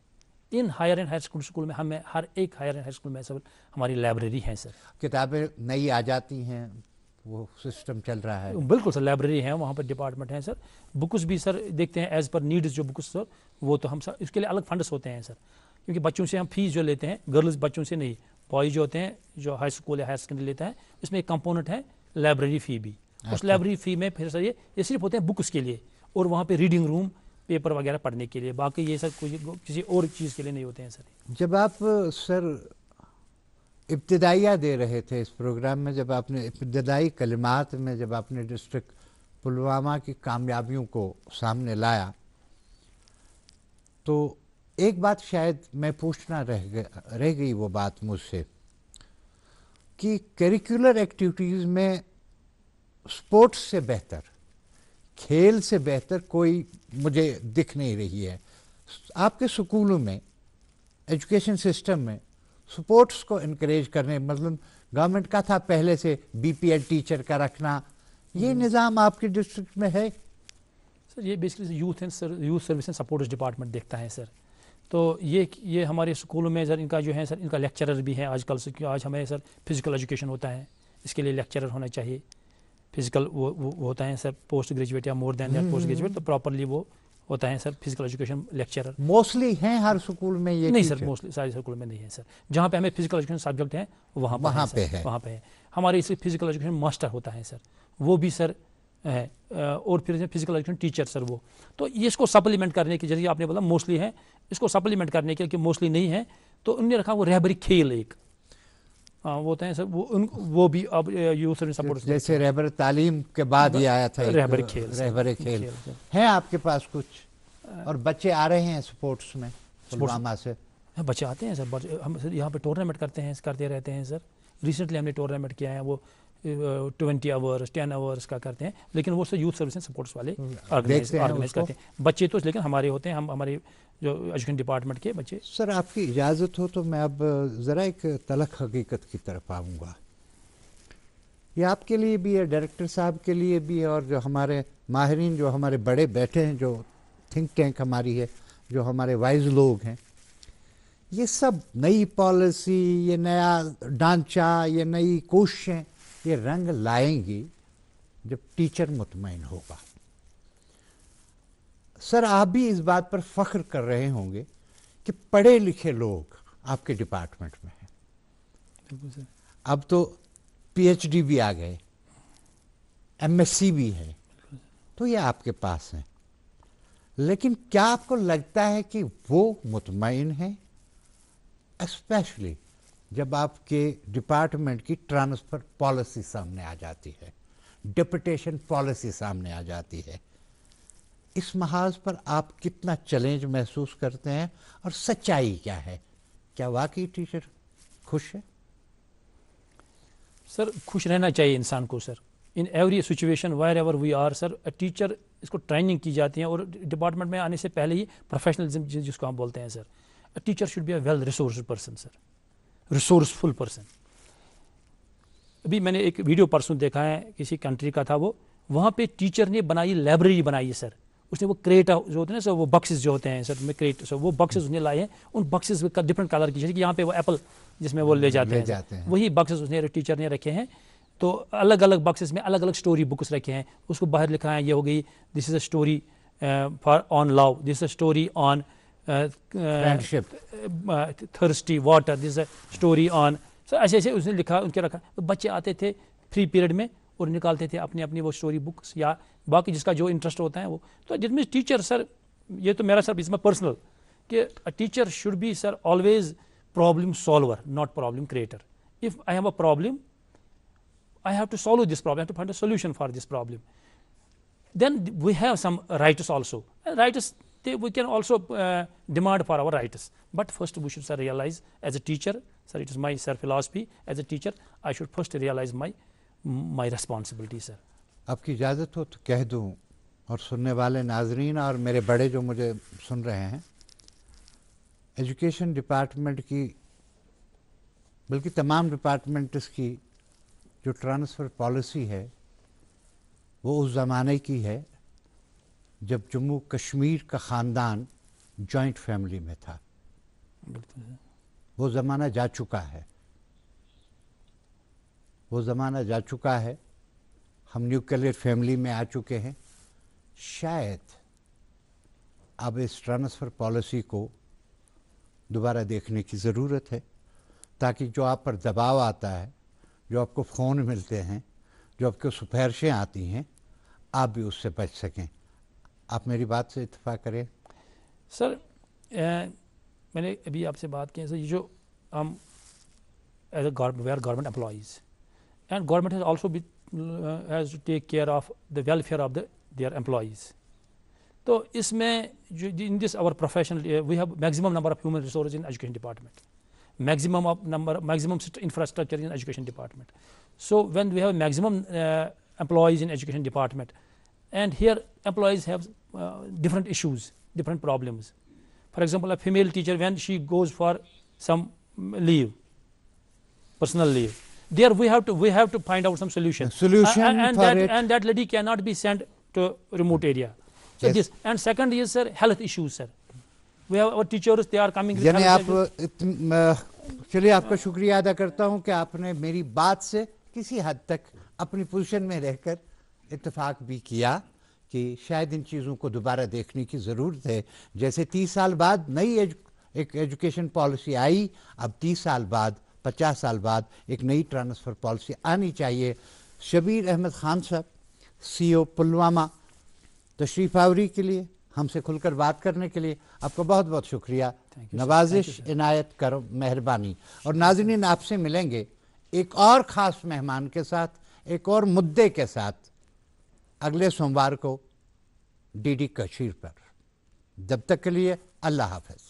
इन हायर एंड हाई स्कूल में हमें हर एक हायर एंड हाई स्कूल में सर हमारी लाइब्रेरी है सर। किताबें नई आ जाती हैं, वो सिस्टम चल रहा है? बिल्कुल सर, लाइब्रेरी है, वहाँ पर डिपार्टमेंट है सर, बुक्स भी सर देखते हैं एज पर नीड्स जो बुक्स सर, वो तो हम सर इसके लिए अलग फंड्स होते हैं सर, क्योंकि बच्चों से हम फीस जो लेते हैं, गर्ल्स बच्चों से नहीं, बॉयज जो होते हैं जो हाई स्कूल या हायर सेकेंडरी लेता है, इसमें एक कंपोनेंट है लाइब्रेरी फ़ी भी। उस लाइब्रेरी फ़ी में फिर सर ये सिर्फ होते हैं बुक्स के लिए और वहाँ पे रीडिंग रूम पेपर वगैरह पढ़ने के लिए, बाकी ये सर कोई किसी और चीज़ के लिए नहीं होते हैं सर। जब आप सर इब्तिदाइया दे रहे थे इस प्रोग्राम में, जब आपने इब्तिदाई कलिमात में जब आपने डिस्ट्रिक्ट पुलवामा की कामयाबियों को सामने लाया, तो एक बात शायद मैं पूछना रह गई वो बात मुझसे कि करिकुलर एक्टिविटीज़ में स्पोर्ट्स से बेहतर, खेल से बेहतर कोई मुझे दिख नहीं रही है। आपके स्कूलों में, एजुकेशन सिस्टम में स्पोर्ट्स को इनकरेज करने, मतलब गवर्नमेंट का था पहले से बीपीएल टीचर का रखना, ये निज़ाम आपके डिस्ट्रिक्ट में है? सर ये basically youth service and supports department देखता है सर, तो ये हमारे स्कूलों में सर इनका जो है सर इनका लेक्चरर भी है आजकल से, क्योंकि आज हमें सर फिजिकल एजुकेशन होता है, इसके लिए लेक्चरर होना चाहिए, फिजिकल वो होता है सर पोस्ट ग्रेजुएट या more than that post graduate, तो प्रॉपरली वो होता है sir physical education lecturer. Mostly हैं हर स्कूल में ये? नहीं सर, मोस्टली सारे स्कूल में नहीं है सर, जहाँ पे हमें फिजिकल एजुकेशन सब्जेक्ट है वहाँ पे है, वहाँ पे है। हमारे इसे फिजिकल एजुकेशन मास्टर होता है सर, वो भी सर है, और फिर फिजिकल एजुकेशन टीचर सर वो, तो ये इसको सप्लीमेंट करने के, जैसे आपने बोला मोस्टली है, इसको सप्लीमेंट करने के लिए मोस्टली नहीं है, तो उन्होंने रखा वो रहबरी खेल एक वो होता है सर, वो भी अब यूथ सर्विस सपोर्ट, जैसे रहबर तालीम के बाद ही आया था रहबरी खेल। रहबर खेल है आपके पास कुछ? और बच्चे आ रहे हैं स्पोर्ट्स में पुलवामा से? बच्चे आते हैं सर, हम सर यहाँ पे टूर्नामेंट करते रहते हैं सर। रिसेंटली हमने टूर्नामेंट किया है, वो 20 आवर्स 10 आवर्स का करते हैं, लेकिन वो sir youth service and supports वाले ऑर्गेनाइज करते हैं। बच्चे तो लेकिन हमारे होते हैं, हम हमारे जो एजुकेशन डिपार्टमेंट के बच्चे। सर आपकी इजाज़त हो तो मैं अब ज़रा एक तलख हकीकत की तरफ आऊँगा, ये आपके लिए भी है, डायरेक्टर साहब के लिए भी है, और जो हमारे माहिरीन जो हमारे बड़े बैठे हैं, जो थिंक टैंक हमारी है, जो हमारे वाइज लोग हैं, یہ سب نئی پالیسی، یہ نیا ڈھانچہ، یہ نئی کوششیں یہ رنگ لائیں گی جب ٹیچر مطمئن ہوگا. سر آپ بھی اس بات پر فخر کر رہے ہوں گے کہ پڑھے لکھے لوگ آپ کے ڈپارٹمنٹ میں ہیں. اب تو پی ایچ ڈی بھی آ گئے، ایم ایس سی بھی ہے، تو یہ آپ کے پاس ہیں. لیکن کیا آپ کو لگتا ہے کہ وہ مطمئن ہیں، اسپیشلی جب آپ کے ڈپارٹمنٹ کی ٹرانسفر پالیسی سامنے آ جاتی ہے، ڈپٹیشن پالیسی سامنے آ جاتی ہے؟ اس محاذ پر آپ کتنا چیلنج محسوس کرتے ہیں اور سچائی کیا ہے؟ کیا واقعی ٹیچر خوش ہے؟ سر خوش رہنا چاہیے انسان کو sir. In every situation wherever we are sir, teacher اس کو ٹریننگ کی جاتی ہے، اور ڈپارٹمنٹ میں آنے سے پہلے ہی پروفیشنلزم جس کو ہم بولتے ہیں sir. Teacher should be a well resourced person sir, resourceful person. ابھی میں نے ایک ویڈیو پرسوں دیکھا ہے، کسی کنٹری کا تھا وہ، وہاں پہ ٹیچر نے بنائی لائبریری بنائی ہے سر. اس نے وہ کریٹ جو ہوتے ہیں نا سر، وہ باکسز جو ہوتے ہیں سر میں کریٹ سر، وہ باکسز اس نے لائے ہیں. ان باکسز کا ڈفرنٹ کلر کی، جیسے کہ یہاں پہ وہ ایپل جس میں وہ لے جاتے ہیں، وہی باکسز اس نے ٹیچر نے رکھے ہیں. تو الگ الگ باکسز میں الگ الگ اسٹوری بکس رکھے ہیں. اس کو باہر لکھا ہے، یہ ہو گئی this is a story for on love, this is a story on thirsty water, this is a story on. Sir ایسے ایسے اس نے لکھا، ان کے رکھا. بچے آتے تھے فری پیریڈ میں اور نکالتے تھے اپنی اپنی وہ اسٹوری بکس یا باقی جس کا جو انٹرسٹ ہوتا ہے وہ. تو جس میں ٹیچر سر، یہ تو میرا سر اس میں پرسنل کہ teacher should be sir always problem solver not problem creator. If I have a problem I have to solve this problem, I have to find a solution for this problem. Then we have some rights also. And rights, we can also demand for our rights. But first we should sir, realize as a teacher, sir, it is my sir philosophy, as a teacher, I should first realize my responsibility, sir. آپ کی اجازت ہو تو کہہ دوں، اور سننے والے ناظرین اور میرے بڑے جو مجھے سن رہے ہیں، ایجوکیشن ڈپارٹمنٹ کی، بلکہ تمام ڈپارٹمنٹس کی جو ٹرانسفر پالیسی ہے وہ اس زمانے کی ہے جب جموں کشمیر کا خاندان جوائنٹ فیملی میں تھا. وہ زمانہ جا چکا ہے، وہ زمانہ جا چکا ہے. ہم نیوکلیئر فیملی میں آ چکے ہیں. شاید اب اس ٹرانسفر پالیسی کو دوبارہ دیکھنے کی ضرورت ہے، تاکہ جو آپ پر دباؤ آتا ہے، جو آپ کو فون ملتے ہیں، جو آپ کو سفارشیں آتی ہیں، آپ بھی اس سے بچ سکیں. آپ میری بات سے اتفاق کریں؟ سر میں نے ابھی آپ سے بات کی ہے سر، یہ جو ہم as a we are government employees and government has also has to take care of the welfare of their employees. تو اس میں جو in this our professional we have maximum number of human resources in education department. maximum infrastructure in education department. So when we have maximum employees in education department, and here employees have different issues, different problems. For example, a female teacher, when she goes for some leave, personal leave, there we have to find out some solution and that lady cannot be sent to remote area. So yes. This and second is sir health issues, sir. We have our teachers, they are coming. یعنی آپ چلیے آپ کا شکریہ ادا کرتا ہوں کہ آپ نے میری بات سے کسی حد تک اپنی پوزیشن میں رہ کر اتفاق بھی کیا کہ شاید ان چیزوں کو دوبارہ دیکھنے کی ضرورت ہے. جیسے 30 سال بعد نئی ایک ایجوکیشن پالیسی آئی، اب 30 سال بعد 50 سال بعد ایک نئی ٹرانسفر پالیسی آنی چاہیے. شبیر احمد خان صاحب، سی او پلوامہ، تشریف آوری کے لیے، ہم سے کھل کر بات کرنے کے لیے آپ کا بہت بہت شکریہ. نوازش، عنایت، کرم، مہربانی. اور ناظرین آپ سے ملیں گے ایک اور خاص مہمان کے ساتھ، ایک اور مدعے کے ساتھ اگلے سوموار کو ڈی ڈی کشیر پر. جب تک کے لیے اللہ حافظ.